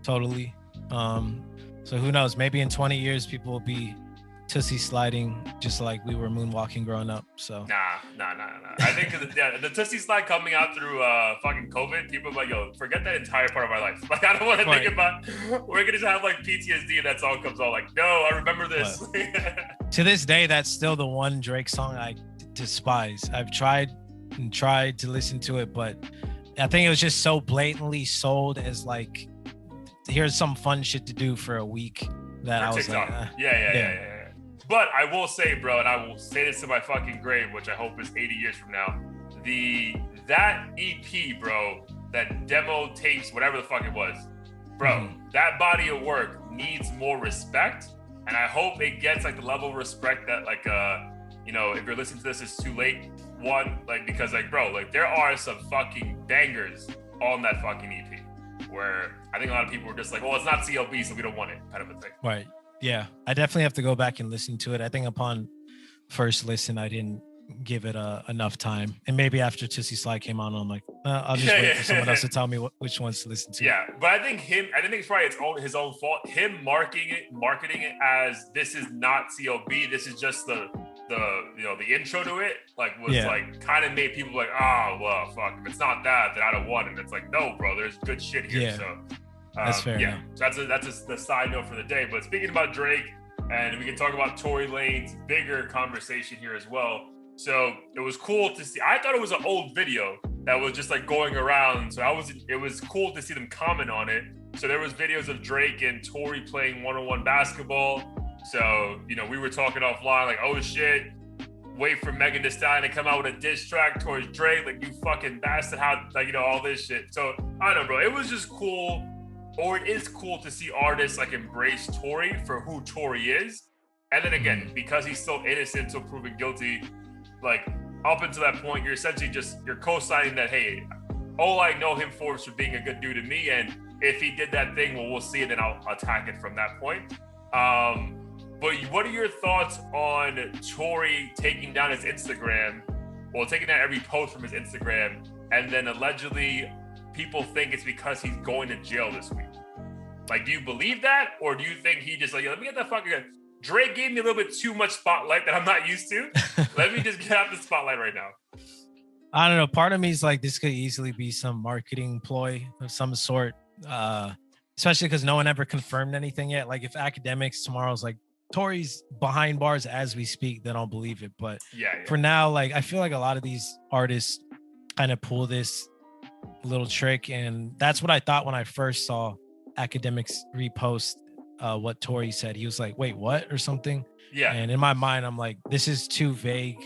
totally. So who knows? Maybe in 20 years, people will be Tootsie sliding just like we were moonwalking growing up. So nah. I think the Tootsie slide coming out through fucking COVID, people are like, yo, forget that entire part of my life. Like, I don't want to think about. We're gonna just have like PTSD and that song comes on. Like, no, I remember this. To this day, that's still the one Drake song I despise. I've tried to listen to it, but I think it was just so blatantly sold as like, here's some fun shit to do for a week that I was TikTok. Like, yeah. But I will say, bro, and I will say this to my fucking grave, which I hope is 80 years from now, that EP, bro, that demo tapes, whatever the fuck it was, bro, that body of work needs more respect, and I hope it gets like the level of respect that like if you're listening to this, it's too late. One, like, because like, bro, like, there are some fucking bangers on that fucking EP where I think a lot of people were just like, well, it's not CLB, so we don't want it, kind of a thing. Right. Yeah, I definitely have to go back and listen to it. I think upon first listen, I didn't give it enough time. And maybe after Tootsie Slide came on, I'm like, I'll just wait for someone else to tell me which ones to listen to. Yeah, but I think it's probably his own fault. Him marketing it as this is not CLB, this is just the intro to it, like, was like kind of made people like, oh, well, fuck, if it's not that, then I don't want it. And it's like, no, bro, there's good shit here. Yeah. So that's fair. Yeah, so that's the side note for the day. But speaking about Drake, and we can talk about Tory Lanez bigger conversation here as well. So it was cool to see. I thought it was an old video that was just like going around. So it was cool to see them comment on it. So there was videos of Drake and Tory playing one-on-one basketball. So we were talking offline like, oh shit, wait for Megan Thee Stallion to come out with a diss track towards Drake, like, you fucking bastard, how, like, all this shit. So I don't know, bro. It was just cool. Or it is cool to see artists like embrace Tory for who Tory is. And then again, because he's still innocent until proven guilty, like, up until that point, you're essentially you're co-signing that, hey, all I know him for is for being a good dude to me. And if he did that thing, well, we'll see it, then I'll attack it from that point. But what are your thoughts on Tory taking down his Instagram, taking down every post from his Instagram, and then allegedly people think it's because he's going to jail this week? Like, do you believe that? Or do you think he just like, let me get that fucking... Drake gave me a little bit too much spotlight that I'm not used to. Let me just get out the spotlight right now. I don't know. Part of me is like, this could easily be some marketing ploy of some sort. Especially because no one ever confirmed anything yet. Like, if academics tomorrow's like, Tory's behind bars as we speak, then I'll believe it. But Yeah. for now, like I feel like a lot of these artists kind of pull this little trick, and that's what I thought when I first saw Academics repost what Tory said. He was like, "Wait, what?" or something. Yeah. And in my mind, I'm like, "This is too vague.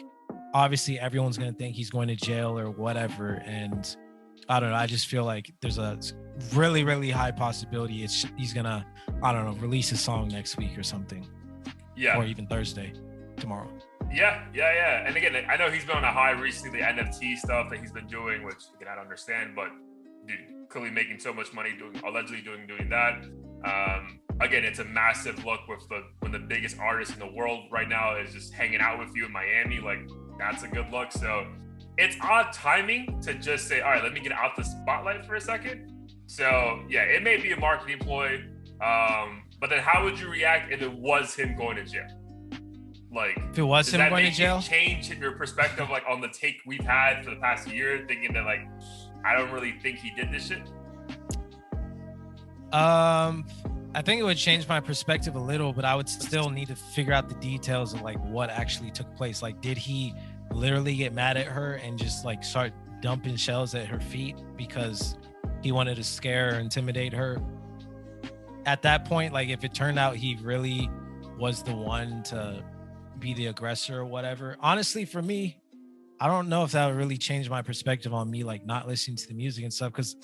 Obviously, everyone's gonna think he's going to jail or whatever." And I don't know. I just feel like there's a really, really high possibility he's gonna, I don't know, release a song next week or something. Yeah. Or even Thursday, tomorrow. Yeah. And again, I know he's been on a high recently, the NFT stuff that he's been doing, which again, I don't understand, but dude, clearly making so much money allegedly doing that. Again, it's a massive look when the biggest artist in the world right now is just hanging out with you in Miami. Like, that's a good look. So it's odd timing to just say, all right, let me get out the spotlight for a second. So yeah, it may be a marketing ploy. But then how would you react if it was him going to jail? Like, if it was him going to jail, change your perspective, like on the take we've had for the past year, thinking that like, I don't really think he did this shit. I think it would change my perspective a little, but I would still need to figure out the details of like what actually took place. Like, did he literally get mad at her and just like start dumping shells at her feet because he wanted to scare or intimidate her? At that point, like if it turned out he really was the one to be the aggressor or whatever, honestly, for me, I don't know if that would really change my perspective on me like not listening to the music and stuff, because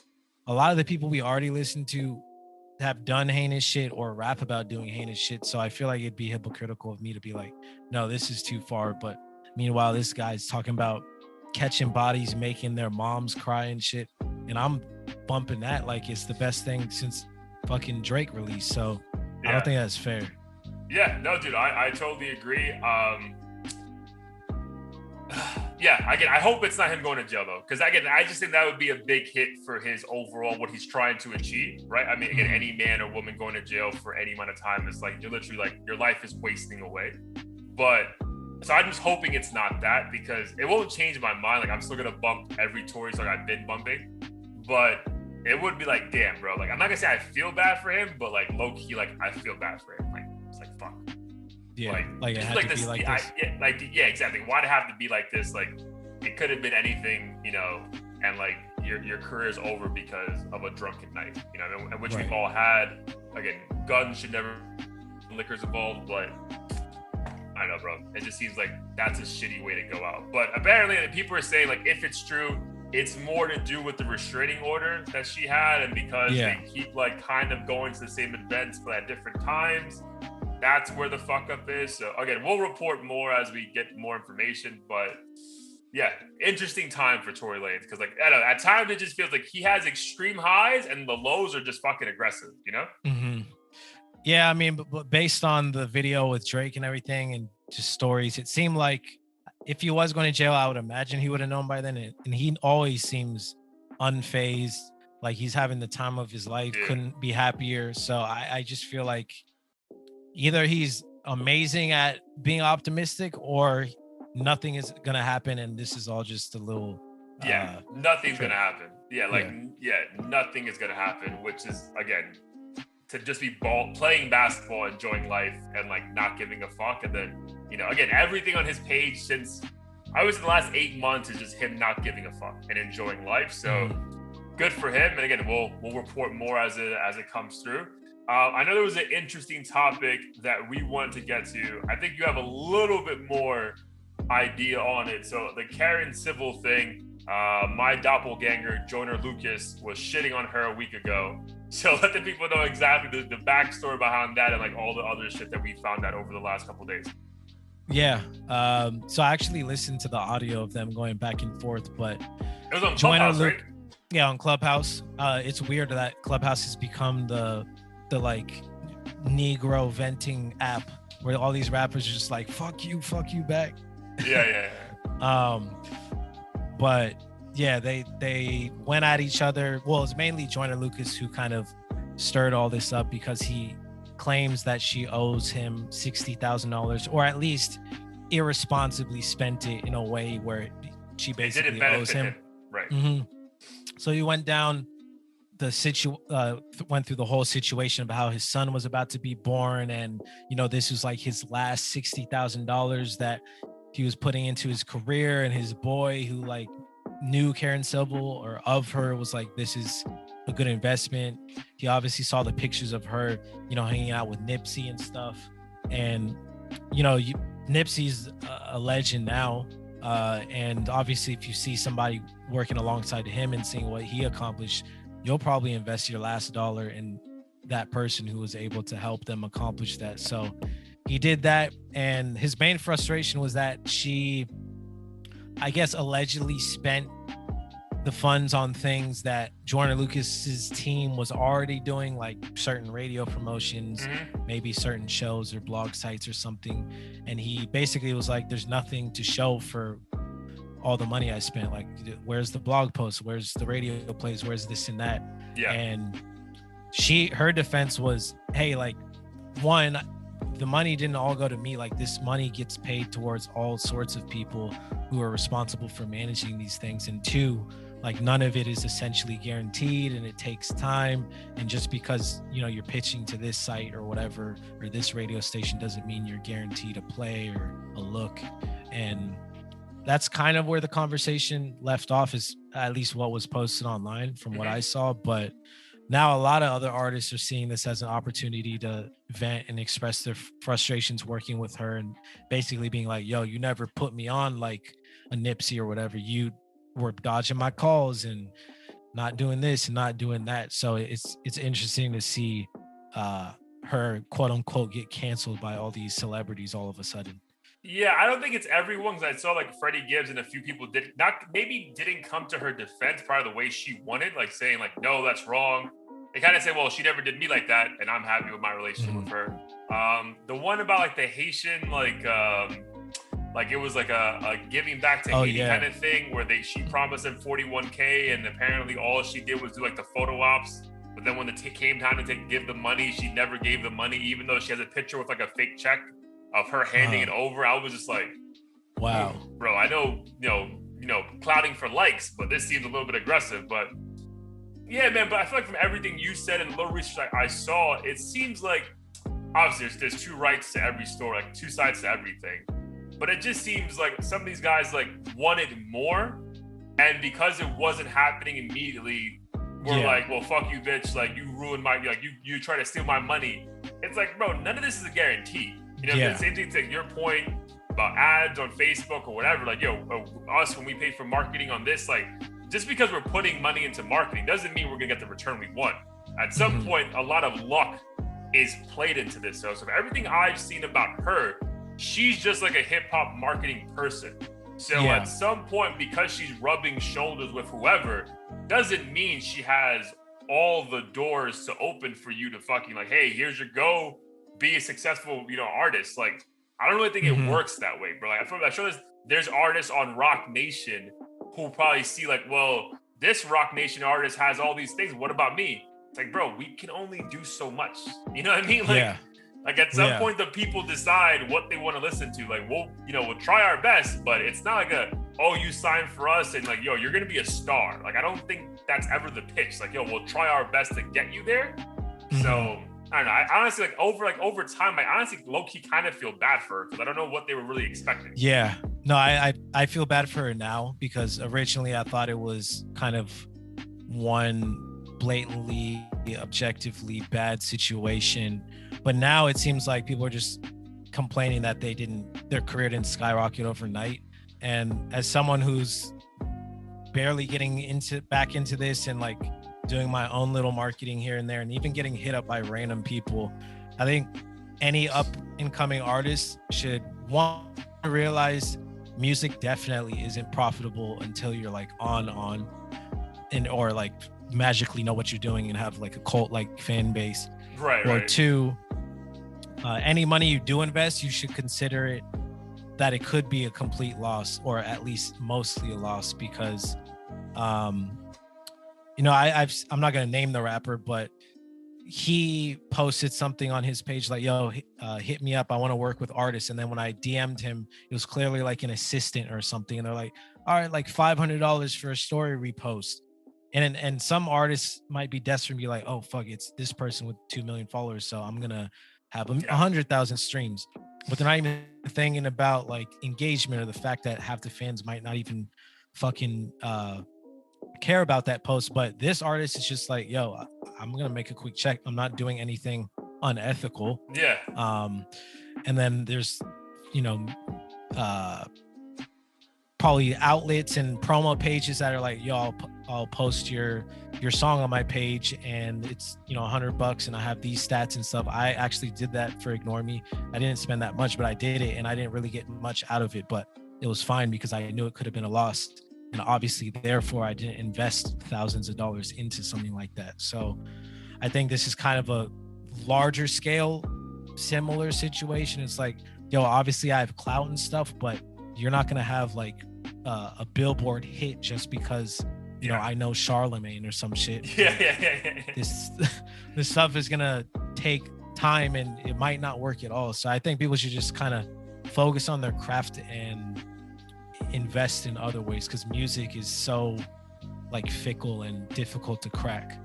a lot of the people we already listen to have done heinous shit or rap about doing heinous shit. So I feel like it'd be hypocritical of me to be like, no, this is too far. But meanwhile, this guy's talking about catching bodies, making their moms cry and shit, and I'm bumping that like it's the best thing since fucking Drake release. So I don't think that's fair. Yeah, no, dude, I totally agree. Yeah, again, I hope it's not him going to jail though, because again, I just think that would be a big hit for his overall what he's trying to achieve, right? I mean, again, any man or woman going to jail for any amount of time is like you're literally like your life is wasting away. But so I'm just hoping it's not that, because it won't change my mind. Like I'm still gonna bump every Tory song I've been bumping, but it would be like, damn, bro. Like I'm not gonna say I feel bad for him, but like low key, like I feel bad for him. Like it's like fuck. Yeah, like it had like to this, be like this. Yeah, exactly. Why'd it have to be like this? Like it could have been anything, you know, and like your career's over because of a drunken night, you know, and which we've all had. Again, guns should never, liquor's involved, but I don't know, bro. It just seems like that's a shitty way to go out. But apparently, people are saying like if it's true, it's more to do with the restraining order that she had, and because they keep like kind of going to the same events but at different times. That's where the fuck up is. So again, we'll report more as we get more information. But yeah, interesting time for Tory Lanez, because like I don't know, at times it just feels like he has extreme highs and the lows are just fucking aggressive, you know? Mm-hmm. Yeah, I mean, but based on the video with Drake and everything and just stories, it seemed like if he was going to jail, I would imagine he would have known by then. And he always seems unfazed, like he's having the time of his life, couldn't be happier. So I just feel like either he's amazing at being optimistic or nothing is going to happen. And this is all just a little. Nothing's going to happen. Nothing is going to happen, which is, again, to just be playing basketball, enjoying life, and like not giving a fuck. And then, you know, again, everything on his page since I was in the last 8 months is just him not giving a fuck and enjoying life. So good for him. And again, we'll report more as it comes through. I know there was an interesting topic that we wanted to get to. I think you have a little bit more idea on it. So the Karen Civil thing, my doppelganger, Joyner Lucas, was shitting on her a week ago. So let the people know exactly the backstory behind that and like all the other shit that we found out over the last couple of days. Yeah. So I actually listened to the audio of them going back and forth, but it was on Clubhouse, right? Yeah, on Clubhouse. It's weird that Clubhouse has become the like Negro venting app where all these rappers are just like, fuck you back. Yeah. But yeah, they went at each other. Well, it's mainly Joyner Lucas who kind of stirred all this up because he claims that she owes him $60,000, or at least irresponsibly spent it in a way where she basically owes him. Right. Mm-hmm. So he went down went through the whole situation about how his son was about to be born, and this was like his last $60,000 that he was putting into his career, and his boy who like knew Karen Civil or of her was like, this is a good investment. He obviously saw the pictures of her hanging out with Nipsey and stuff, and Nipsey's a legend now, and obviously if you see somebody working alongside him and seeing what he accomplished, you'll probably invest your last dollar in that person who was able to help them accomplish that. So he did that, and his main frustration was that she, I guess, allegedly spent the funds on things that Joyner Lucas's team was already doing, like certain radio promotions, maybe certain shows or blog sites or something. And he basically was like, there's nothing to show for all the money I spent. Like, where's the blog post? Where's the radio plays? Where's this and that? Yeah. And her defense was, hey, like, one, the money didn't all go to me. Like, this money gets paid towards all sorts of people who are responsible for managing these things. And two, like, none of it is essentially guaranteed, and it takes time. And just because you're pitching to this site or whatever, or this radio station, doesn't mean you're guaranteed a play or a look. And that's kind of where the conversation left off, is at least what was posted online from what I saw. But now a lot of other artists are seeing this as an opportunity to vent and express their frustrations working with her, and basically being like, yo, you never put me on like a Nipsey or whatever. You were dodging my calls and not doing this and not doing that. So it's interesting to see her quote unquote get canceled by all these celebrities all of a sudden. Yeah, I don't think it's everyone, because I saw like Freddie Gibbs and a few people didn't come to her defense probably the way she wanted, like saying like, no, that's wrong. They kind of say, well, she never did me like that, and I'm happy with my relationship with her. The one about like the Haitian, like it was like a giving back to Haiti kind of thing, where she promised him $41K, and apparently all she did was do like the photo ops. But then when came time to give the money, she never gave the money, even though she has a picture with like a fake check of her handing it over. I was just like, wow, bro, I know, clouding for likes, but this seems a little bit aggressive. But yeah, man, but I feel like from everything you said and the little research I saw, it seems like obviously there's two rights to every story, like two sides to everything. But it just seems like some of these guys like wanted more, and because it wasn't happening immediately, we're like, well, fuck you, bitch. Like, you ruined my, like, you try to steal my money. It's like, bro, none of this is a guarantee. The same thing to your point about ads on Facebook or whatever. Like, us, when we pay for marketing on this, like, just because we're putting money into marketing doesn't mean we're gonna get the return we want. At some point, a lot of luck is played into this. So everything I've seen about her, she's just like a hip hop marketing person. So at some point, because she's rubbing shoulders with whoever, doesn't mean she has all the doors to open for you to fucking like, hey, here's your go, be a successful, artist. Like, I don't really think it works that way, bro. Like, I feel like there's artists on Rock Nation who probably see like, well, this Rock Nation artist has all these things. What about me? It's like, bro, we can only do so much. You know what I mean? Like, like at some point, the people decide what they want to listen to. Like, we'll try our best, but it's not like you signed for us and like, yo, you're going to be a star. Like, I don't think that's ever the pitch. Like, yo, we'll try our best to get you there. So I don't know. I honestly, over time, I honestly low-key kind of feel bad for her, because I don't know what they were really expecting. Yeah. No, I feel bad for her now, because originally I thought it was kind of one blatantly, objectively bad situation. But now it seems like people are just complaining that their career didn't skyrocket overnight. And as someone who's barely getting back into this and like doing my own little marketing here and there, and even getting hit up by random people, I think any up and coming artist should realize music definitely isn't profitable until you're like on or like magically know what you're doing and have like a cult like fan base. Or two, any money you do invest, you should consider it that it could be a complete loss, or at least mostly a loss, because I'm not gonna name the rapper, but he posted something on his page like, yo, hit me up, I want to work with artists. And then when I DM'd him, it was clearly like an assistant or something, and they're like, all right, like $500 for a story repost. and some artists might be desperate and be like, oh fuck, it's this person with 2 million followers, so I'm gonna have 100,000 streams, but they're not even thinking about like engagement or the fact that half the fans might not even fucking care about that post. But this artist is just like, yo, I'm gonna make a quick check. I'm not doing anything unethical. Yeah. And then there's, you know, uh probably outlets and promo pages that are like, yo, I'll post your song on my page and it's, you know, $100 and I have these stats and stuff. I actually did that for Ignore Me. I didn't spend that much, but I did it and I didn't really get much out of it, but it was fine because I knew it could have been a loss. And obviously, therefore, I didn't invest thousands of dollars into something like that. So I think this is kind of a larger scale, similar situation. It's like, yo, obviously I have clout and stuff, but you're not going to have like a Billboard hit just because, you know, I know Charlemagne or some shit. Yeah. This stuff is going to take time and it might not work at all. So I think people should just kind of focus on their craft and invest in other ways, because music is so like fickle and difficult to crack.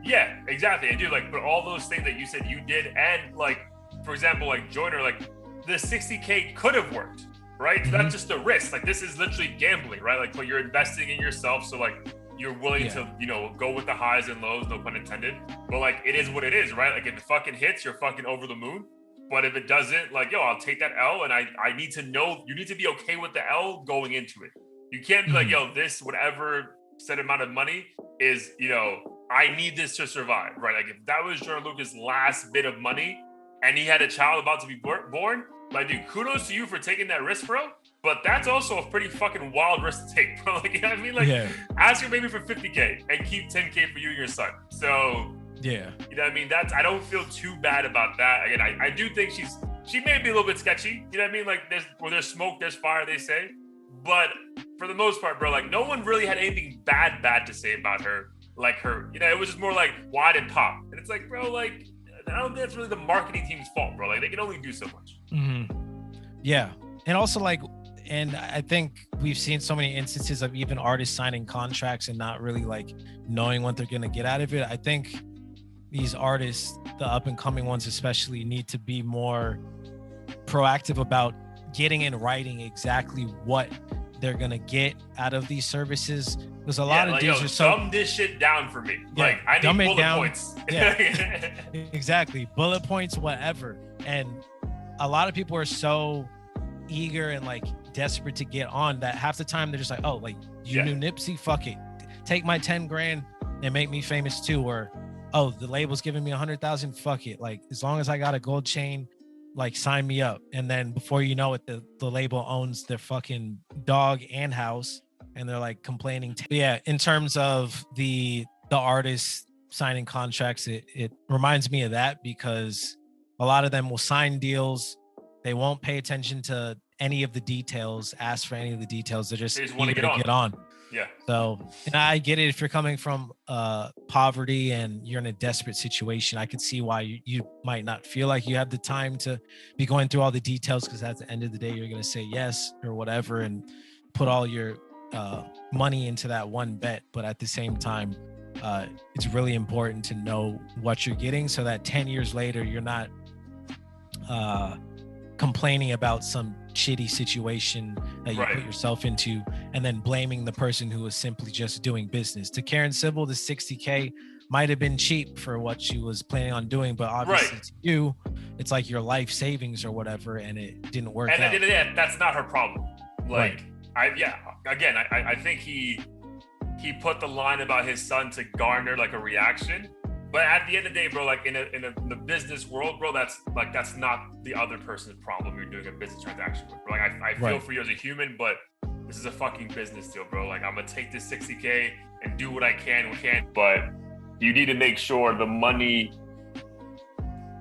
Yeah, exactly. And dude, like, but all those things that you said you did, and like, for example, like Joyner, like the 60K could have worked, right? So that's just a risk. Like, this is literally gambling, right? Like, but you're investing in yourself, so like you're willing to, you know, go with the highs and lows, no pun intended. But like, it is what it is, right? Like, if it fucking hits, you're fucking over the moon. But if it doesn't, like, yo, I'll take that L, and I need to know, you need to be okay with the L going into it. You can't be like, yo, this whatever set amount of money is, you know, I need this to survive, right? Like, if that was Jordan Lucas' last bit of money and he had a child about to be born, like, dude, kudos to you for taking that risk, bro. But that's also a pretty fucking wild risk to take, bro. Like, you know what I mean? Like, ask your baby for 50K and keep 10K for you and your son. So, yeah, you know what I mean? I don't feel too bad about that. Again, I do think she may be a little bit sketchy. You know what I mean? Like, where there's smoke, there's fire, they say. But for the most part, bro, like, no one really had anything bad to say about her. Like, her, you know, it was just more like, why did pop? And it's like, bro, like, I don't think that's really the marketing team's fault, bro. Like, they can only do so much. Yeah. And also, like, and I think we've seen so many instances of even artists signing contracts and not really like knowing what they're going to get out of it. I think these artists, the up and coming ones especially, need to be more proactive about getting in writing exactly what they're gonna get out of these services, because a lot of like, dudes are so dumb this shit down for me. Like, I need bullet points. Exactly, bullet points, whatever. And a lot of people are so eager and like desperate to get on that half the time they're just like, oh, like, you knew Nipsey, fuck it, take my 10 grand and make me famous too. Or, oh, the label's giving me 100,000, fuck it, like, as long as I got a gold chain, like, sign me up. And then before you know it, the label owns their fucking dog and house, and they're like complaining. Yeah, in terms of the artists signing contracts, it reminds me of that, because a lot of them will sign deals, they won't pay attention to any of the details, ask for any of the details, they just want to get on. Yeah. So, and I get it, if you're coming from poverty and you're in a desperate situation, I could see why you might not feel like you have the time to be going through all the details, because at the end of the day, you're going to say yes or whatever and put all your money into that one bet. But at the same time, it's really important to know what you're getting, so that 10 years later, you're not complaining about some shitty situation that you put yourself into and then blaming the person who was simply just doing business. To Karen Civil, the 60K might have been cheap for what she was planning on doing, but obviously to you, it's like your life savings or whatever, and it didn't work out. And that's not her problem. Like, I think he put the line about his son to garner like a reaction. But at the end of the day, bro, like in the business world, bro, that's not the other person's problem you're doing a business transaction with. Bro. Like, I feel for you as a human, but this is a fucking business deal, bro. Like, I'm gonna take this 60K and do what I can, but you need to make sure the money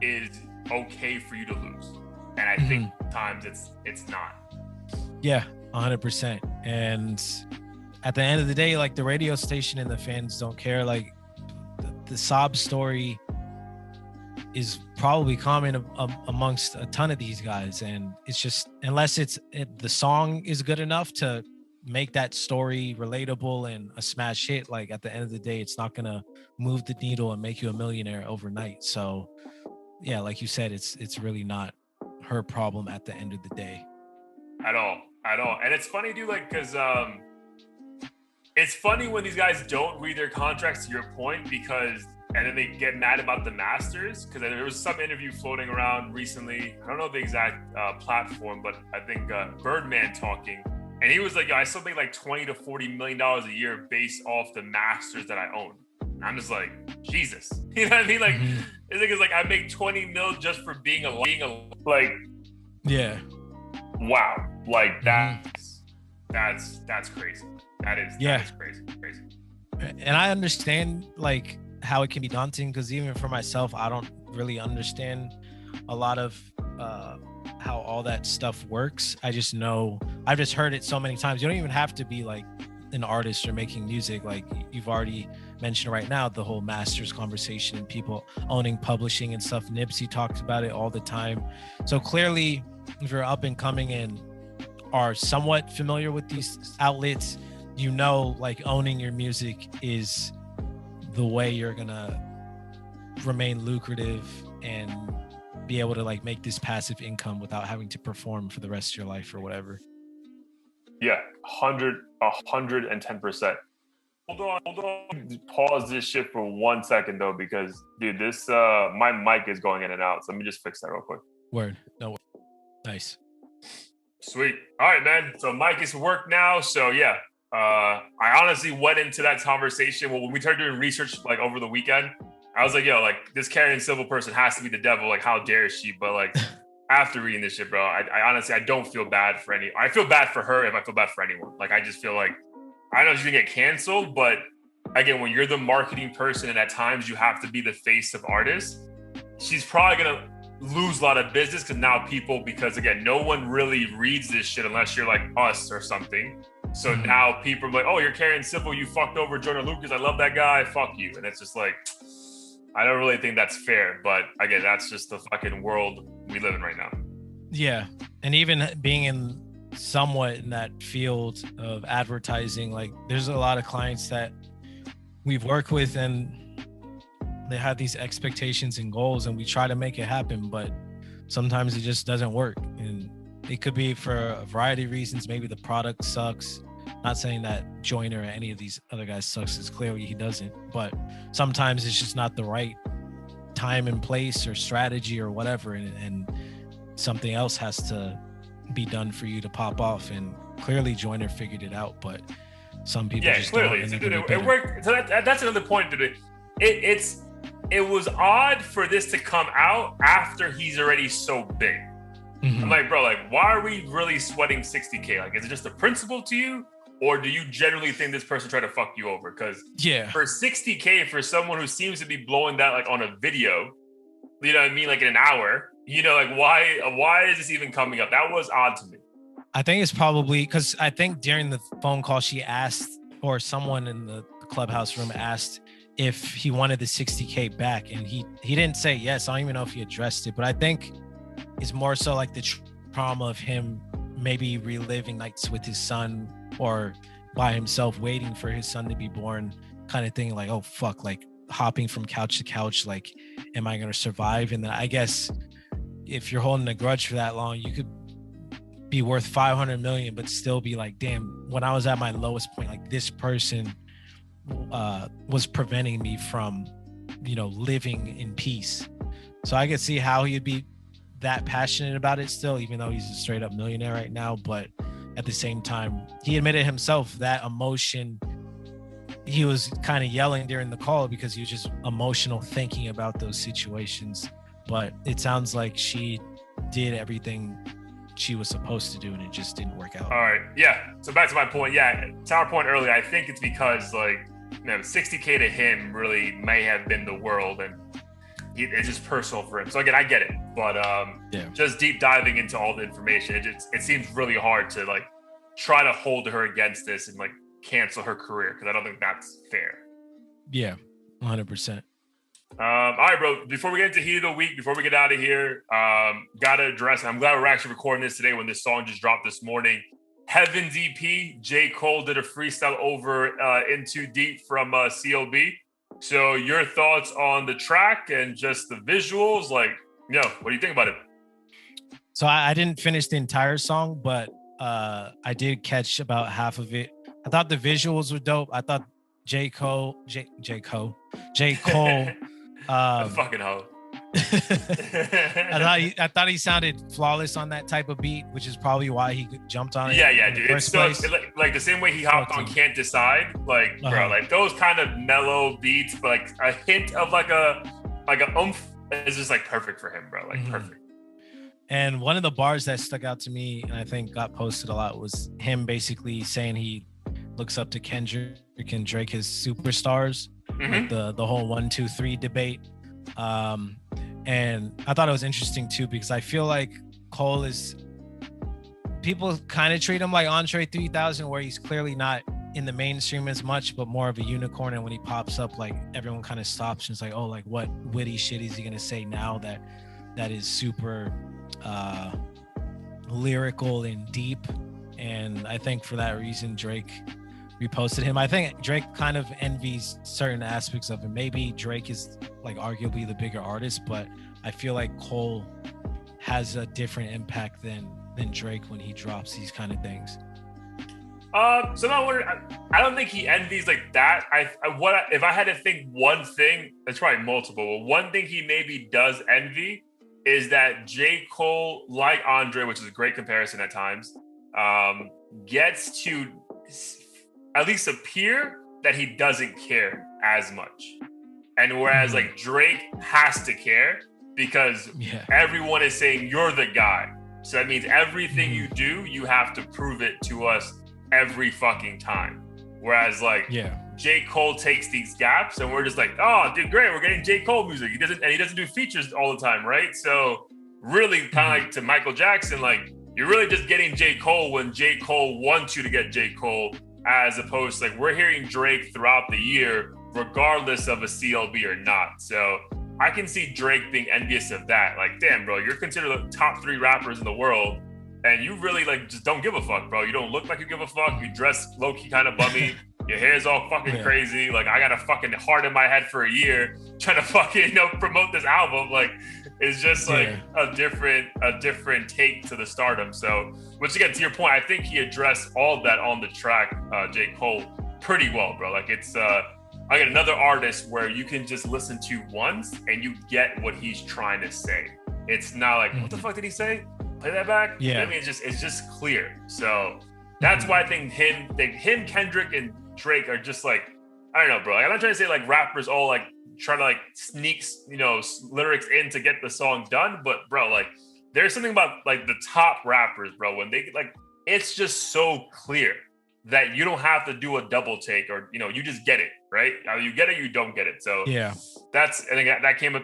is okay for you to lose. And I think times it's not. Yeah, 100%. And at the end of the day, like, the radio station and the fans don't care. Like, the sob story is probably common amongst a ton of these guys, and it's just, unless the song is good enough to make that story relatable and a smash hit, like at the end of the day, it's not gonna move the needle and make you a millionaire overnight. So yeah, like you said, it's really not her problem at the end of the day. At all. And it's funny, dude, like, because it's funny when these guys don't read their contracts, to your point, because and then they get mad about the masters, because there was some interview floating around recently. I don't know the exact platform, but I think Birdman talking, and he was like, "Yo, I still make like $20 to $40 million a year based off the masters that I own." And I'm just like, Jesus, you know what I mean? Like, it's like I make 20 mil just for being a like, yeah, wow, like that's crazy. That is crazy. And I understand like how it can be daunting, because even for myself, I don't really understand a lot of how all that stuff works. I just know, I've just heard it so many times. You don't even have to be like an artist or making music. Like you've already mentioned right now, the whole masters conversation and people owning publishing and stuff. Nipsey talks about it all the time. So clearly, if you're up and coming and are somewhat familiar with these outlets, you know, like owning your music is the way you're gonna remain lucrative and be able to like make this passive income without having to perform for the rest of your life or whatever. Yeah, 110%. Hold on. Pause this shit for 1 second though, because dude, this my mic is going in and out. So let me just fix that real quick. Word. No. Nice. Sweet. All right, man. So Mike is work now. So yeah, I honestly went into that conversation. Well, when we started doing research like over the weekend, I was like, yo, like this Karen Civil person has to be the devil. Like, how dare she? But like after reading this shit, bro, I honestly, I don't feel bad for I feel bad for her if I feel bad for anyone. Like, I just feel like, I know she's gonna get canceled, but again, when you're the marketing person and at times you have to be the face of artists, she's probably gonna lose a lot of business because again, no one really reads this shit unless you're like us or something. So now people are like, oh, you're Karen Civil, you fucked over Jordan Lucas, I love that guy, fuck you. And it's just like, I don't really think that's fair, but again, that's just the fucking world we live in right now. Yeah. And even being in somewhat in that field of advertising, like there's a lot of clients that we've worked with and they have these expectations and goals and we try to make it happen, but sometimes it just doesn't work. And it could be for a variety of reasons. Maybe the product sucks. Not saying that Joyner or any of these other guys sucks, because clearly he doesn't, but sometimes it's just not the right time and place or strategy or whatever. And something else has to be done for you to pop off. And clearly Joyner figured it out, but some people just clearly don't. It worked. So that's another point to it. It was odd for this to come out after he's already so big. I'm like, bro, like, why are we really sweating 60K? Like, is it just a principle to you? Or do you generally think this person tried to fuck you over? Because for 60K, for someone who seems to be blowing that like on a video, you know what I mean? Like in an hour, you know, like why is this even coming up? That was odd to me. I think it's probably because I think during the phone call she asked, or someone in the clubhouse room asked if he wanted the 60K back, and he didn't say yes. I don't even know if he addressed it, but I think it's more so like the trauma of him maybe reliving nights with his son or by himself waiting for his son to be born, kind of thing. Like, oh fuck, like hopping from couch to couch, like, am I gonna survive? And then I guess if you're holding a grudge for that long, you could be worth 500 million but still be like, damn, when I was at my lowest point, like this person was preventing me from, you know, living in peace. So I could see how he'd be that passionate about it still, even though he's a straight up millionaire right now. But at the same time, he admitted himself that emotion, he was kind of yelling during the call because he was just emotional thinking about those situations. But it sounds like she did everything she was supposed to do and it just didn't work out. All right. Yeah. So back to my point. Yeah. To our point earlier, I think it's because like, you know, 60K to him really may have been the world, and it's just personal for him. So again, I get it, but just deep diving into all the information, it seems really hard to like try to hold her against this and like cancel her career, because I don't think that's fair. Yeah, 100%. All right, bro. Before we get into heat of the week, before we get out of here, gotta address. I'm glad we're actually recording this today when this song just dropped this morning. Heaven's EP, J. Cole did a freestyle over In Too Deep from CLB. So your thoughts on the track and just the visuals? Like, what do you think about it? So I didn't finish the entire song, but I did catch about half of it. I thought the visuals were dope. I thought J. Cole. Fucking hoe. I thought he sounded flawless on that type of beat, which is probably why he jumped on it. Yeah, dude. It's so like the same way he hopped on Can't Decide. Like, bro, like those kind of mellow beats, but like a hint of like a oomph is just like perfect for him, bro. Like perfect. And one of the bars that stuck out to me, and I think got posted a lot, was him basically saying he looks up to Kendrick and Drake as superstars, like the whole 1, 2, 3 debate. And I thought it was interesting too, because I feel like Cole is, people kind of treat him like Andre 3000, where he's clearly not in the mainstream as much, but more of a unicorn. And when he pops up, like everyone kind of stops and it's like, oh, like what witty shit is he gonna say now that is super lyrical and deep? And I think for that reason Drake reposted him. I think Drake kind of envies certain aspects of him. Maybe Drake is like arguably the bigger artist, but I feel like Cole has a different impact than Drake when he drops these kind of things. So no, I don't think he envies like that. If I had to think one thing, it's probably multiple, but one thing he maybe does envy is that J. Cole, like Andre, which is a great comparison at times, gets to at least appear that he doesn't care as much. And whereas like Drake has to care because everyone is saying you're the guy. So that means everything you do, you have to prove it to us every fucking time. Whereas like J. Cole takes these gaps and we're just like, oh, dude, great, we're getting J. Cole music. He doesn't do features all the time, right? So really kind of like to Michael Jackson, like you're really just getting J. Cole when J. Cole wants you to get J. Cole, as opposed to like we're hearing Drake throughout the year, regardless of a CLB or not. So I can see Drake being envious of that. Like, damn, bro, you're considered the top 3 rappers in the world, and you really like just don't give a fuck, bro. You don't look like you give a fuck. You dress low-key kind of bummy. Your hair's all fucking crazy. Like, I got a fucking heart in my head for a year trying to fucking, promote this album. Like, it's just like a different take to the stardom. So, once again, to your point, I think he addressed all of that on the track, J. Cole, pretty well, bro. Like, it's I got another artist where you can just listen to once and you get what he's trying to say. It's not like, what the fuck did he say? Play that back. Yeah. I mean, it's just clear. So that's why I think him, Kendrick, and Drake are just like, I don't know, bro. Like, I'm not trying to say like rappers all like try to like sneak, lyrics in to get the song done, but bro, like there's something about like the top rappers, bro, when they like, it's just so clear that you don't have to do a double take or, you just get it, right? Either you get it, you don't get it. So I think that came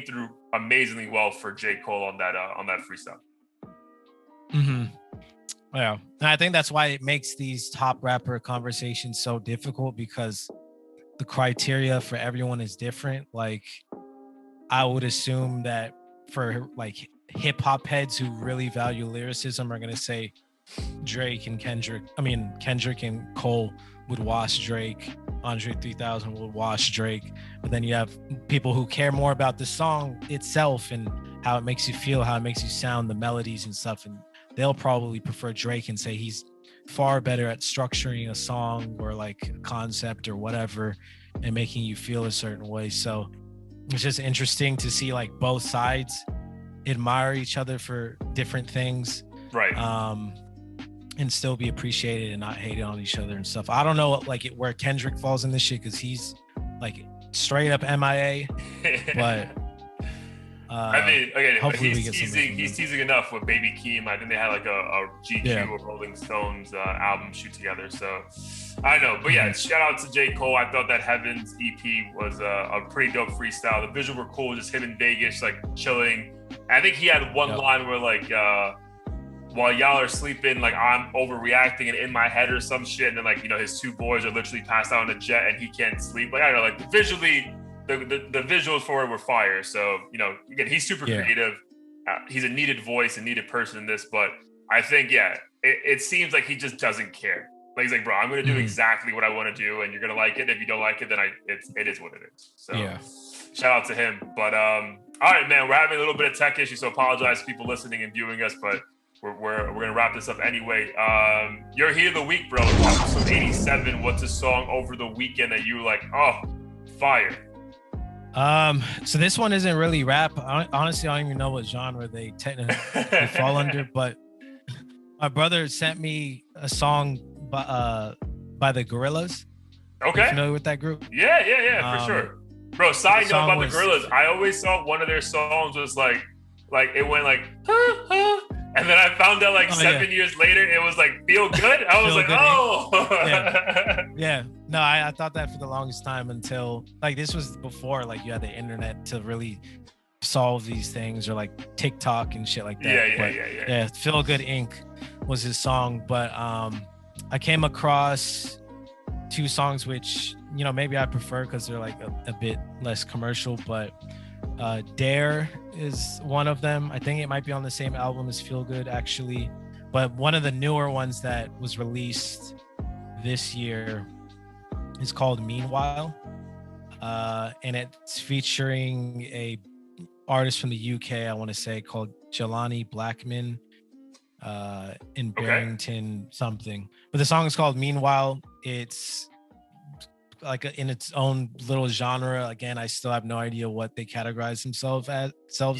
through amazingly well for J. Cole on that freestyle. Yeah. And I think that's why it makes these top rapper conversations so difficult, because the criteria for everyone is different. Like, I would assume that for like hip hop heads who really value lyricism are going to say Kendrick and Cole would wash Drake. Andre 3000 would wash Drake. But then you have people who care more about the song itself and how it makes you feel, how it makes you sound, the melodies and stuff. And they'll probably prefer Drake and say he's far better at structuring a song or like a concept or whatever and making you feel a certain way. So it's just interesting to see like both sides admire each other for different things. Right. And still be appreciated and not hated on each other and stuff. I don't know like where Kendrick falls in this shit, because he's like straight up MIA. But I mean, again, hopefully he's teasing enough with Baby Keem. I think they had like a GQ or Rolling Stones album shoot together. So I don't know, but yeah, shout out to J. Cole. I thought that Heaven's EP was a pretty dope freestyle. The visuals were cool, just him in Vegas, like chilling. I think he had one line where like, while y'all are sleeping, like I'm overreacting and in my head or some shit. And then like, his 2 boys are literally passed out on a jet and he can't sleep. Like, I don't know, like visually, the visuals for it were fire. So, again, he's super creative. He's a needed voice, a needed person in this. But I think, it seems like he just doesn't care. Like he's like, bro, I'm gonna do exactly what I want to do, and you're gonna like it. If you don't like it, then it is what it is. So shout out to him. But all right, man, we're having a little bit of tech issues, so apologize to people listening and viewing us, but we're gonna wrap this up anyway. You're here the week, bro. Episode 87. What's a song over the weekend that you like? Oh, fire. So this one isn't really rap. Honestly, I don't even know what genre they technically fall under, but my brother sent me a song by the Gorillas. Okay. Are you familiar with that group? Yeah, for sure. Bro, side note about the Gorillas, I always thought one of their songs was like it went like, and then I found out like 7 years later, it was like, feel good. I was like, oh. Yeah. No, I thought that for the longest time until like this was before like you had the internet to really solve these things, or like TikTok and shit like that. Yeah. Feel Good Inc. was his song, but I came across two songs which, you know, maybe I prefer because they're like a bit less commercial, but Dare is one of them. I think it might be on the same album as Feel Good actually, but one of the newer ones that was released this year is called Meanwhile, and it's featuring a artist from the UK, I want to say, called Jelani Blackman in Barrington something, but the song is called Meanwhile. It's like in its own little genre. Again, I still have no idea what they categorize themselves as.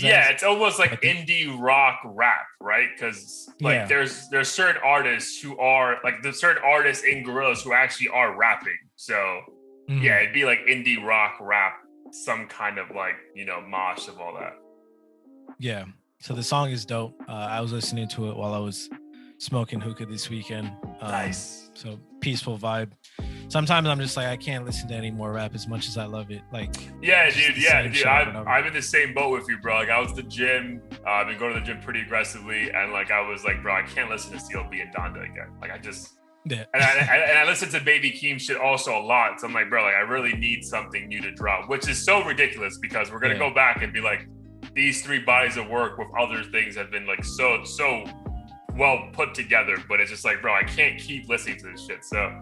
Yeah, it's almost like indie rock rap, right? Because like there's certain artists who are like the certain artists in Gorillaz who actually are rapping. So yeah, it'd be like indie rock rap, some kind of like, you know, mosh of all that. Yeah. So the song is dope. I was listening to it while I was smoking hookah this weekend. Nice. So peaceful vibe. Sometimes I'm just like, I can't listen to any more rap as much as I love it. Like, yeah, dude. I'm in the same boat with you, bro. Like, I was at the gym. I've been going to the gym pretty aggressively, and like, I was like, bro, I can't listen to CLB and Donda again. Like, I just, and I listen to Baby Keem shit also a lot. So I'm like, bro, like, I really need something new to drop, which is so ridiculous because we're gonna go back and be like, these three bodies of work with other things have been like so well put together, but it's just like, bro, I can't keep listening to this shit. So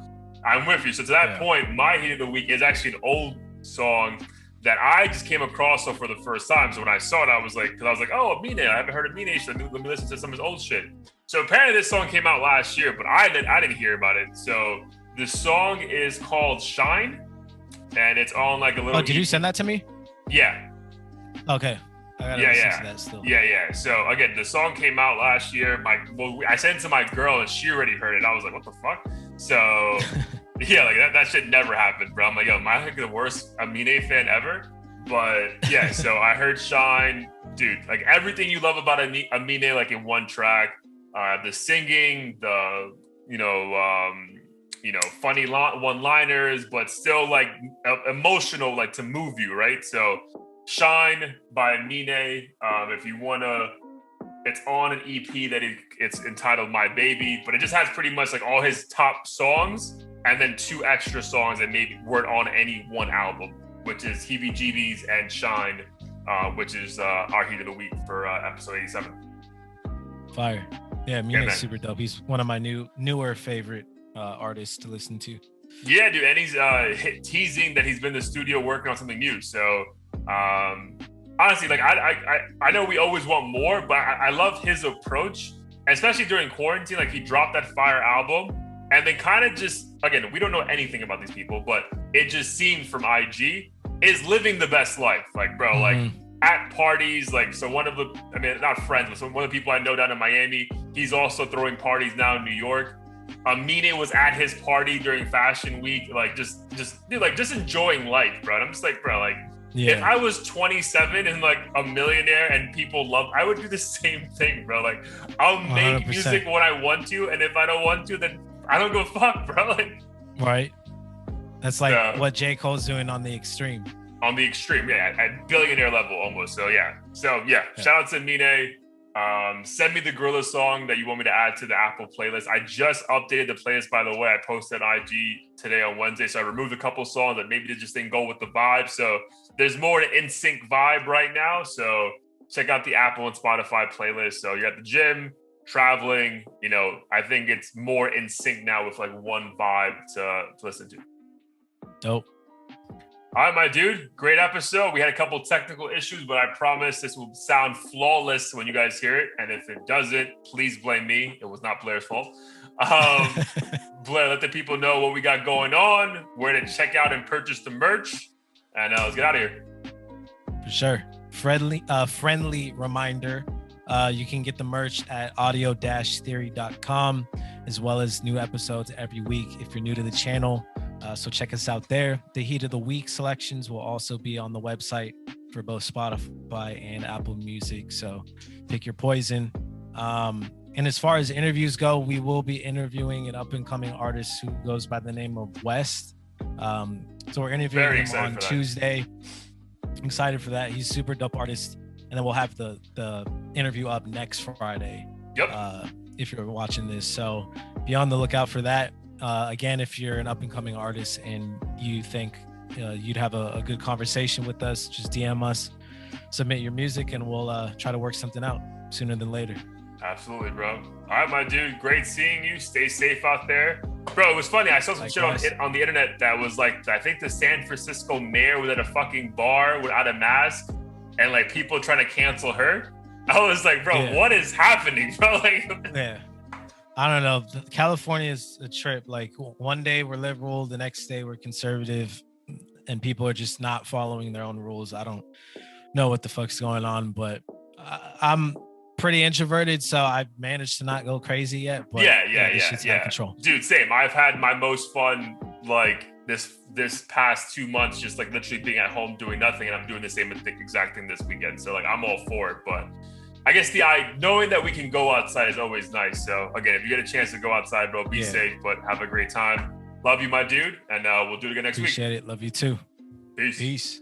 I'm with you. So to that point, my hit of the week is actually an old song that I just came across for the first time. So when I saw it, I was like, oh, Amine, I haven't heard of Amine, so let me listen to some of his old shit. So apparently this song came out last year, but I didn't hear about it. So the song is called Shine, and it's on like a little. Oh, did you send that to me? Yeah. Okay. I gotta listen to that still. Yeah. So again, the song came out last year. I sent it to my girl and she already heard it. I was like, what the fuck? So yeah, like that shit never happened, bro. I'm like, yo, am I like the worst Amine fan ever? But yeah, so I heard Shine, dude, like everything you love about Amine, like in one track, the singing, the, funny one-liners, but still like emotional, like to move you, right? So Shine by Amine. If you wanna, it's on an EP that it's entitled My Baby, but it just has pretty much like all his top songs and then 2 extra songs that maybe weren't on any one album, which is Heebie Jeebies and Shine, which is our Heat of the Week for episode 87. Fire. Yeah, Amina's super dope. He's one of my newer favorite artists to listen to. Yeah, dude, and he's teasing that he's been in the studio working on something new. So honestly, like I know we always want more, but I love his approach, especially during quarantine. Like he dropped that fire album and then kind of just, again, we don't know anything about these people, but it just seemed from IG is living the best life. Like, bro, like at parties, like, so one of the, I mean, not friends, but one of the people I know down in Miami, he's also throwing parties now in New York. Amine was at his party during Fashion Week, like just enjoying life, bro. And I'm just like, bro, like, if I was 27 and like a millionaire and people love, I would do the same thing, bro. Like, I'll make 100%. Music when I want to, and if I don't want to, then I don't go fuck, bro. Like, right. That's like what J. Cole's doing on the extreme. On the extreme, yeah, at billionaire level almost. So yeah. Shout out to Amine. Send me the Gorilla song that you want me to add to the Apple playlist. I just updated the playlist, by the way. I posted on IG today on Wednesday, so I removed a couple songs that maybe they just didn't go with the vibe. So there's more to NSYNC vibe right now. So check out the Apple and Spotify playlist. So you're at the gym, traveling, you know, I think it's more in sync now with like one vibe to listen to. Dope. All right, my dude, great episode. We had a couple technical issues, but I promise this will sound flawless when you guys hear it. And if it doesn't, please blame me. It was not Blair's fault. Blair, let the people know what we got going on, where to check out and purchase the merch, and let's get out of here. For sure. Friendly reminder, you can get the merch at audio-theory.com, as well as new episodes every week if you're new to the channel. So check us out there. The Heat of the Week selections will also be on the website for both Spotify and Apple Music. So pick your poison. And as far as interviews go, we will be interviewing an up-and-coming artist who goes by the name of West. So we're interviewing him on Tuesday. I'm excited for that. He's a super dope artist. And then we'll have the interview up next Friday. Yep. If you're watching this. So be on the lookout for that. Again, if you're an up-and-coming artist and you think you'd have a good conversation with us, just DM us, submit your music, and we'll try to work something out sooner than later. Absolutely, bro. All right, my dude. Great seeing you. Stay safe out there. Bro, it was funny. I saw some shit on the internet that was like, I think the San Francisco mayor was at a fucking bar without a mask and like people trying to cancel her. I was like, bro, what is happening, bro? Like, yeah. I don't know. California is a trip. Like one day we're liberal, the next day we're conservative, and people are just not following their own rules. I don't know what the fuck's going on, but I'm pretty introverted, so I've managed to not go crazy yet. But shit's out of control. Dude, same. I've had my most fun like this past 2 months, just like literally being at home doing nothing, and I'm doing the same exact thing this weekend. So like I'm all for it, but I guess knowing that we can go outside is always nice. So again, if you get a chance to go outside, bro, be safe, but have a great time. Love you, my dude, and we'll do it again next week. Appreciate it. Love you too. Peace. Peace.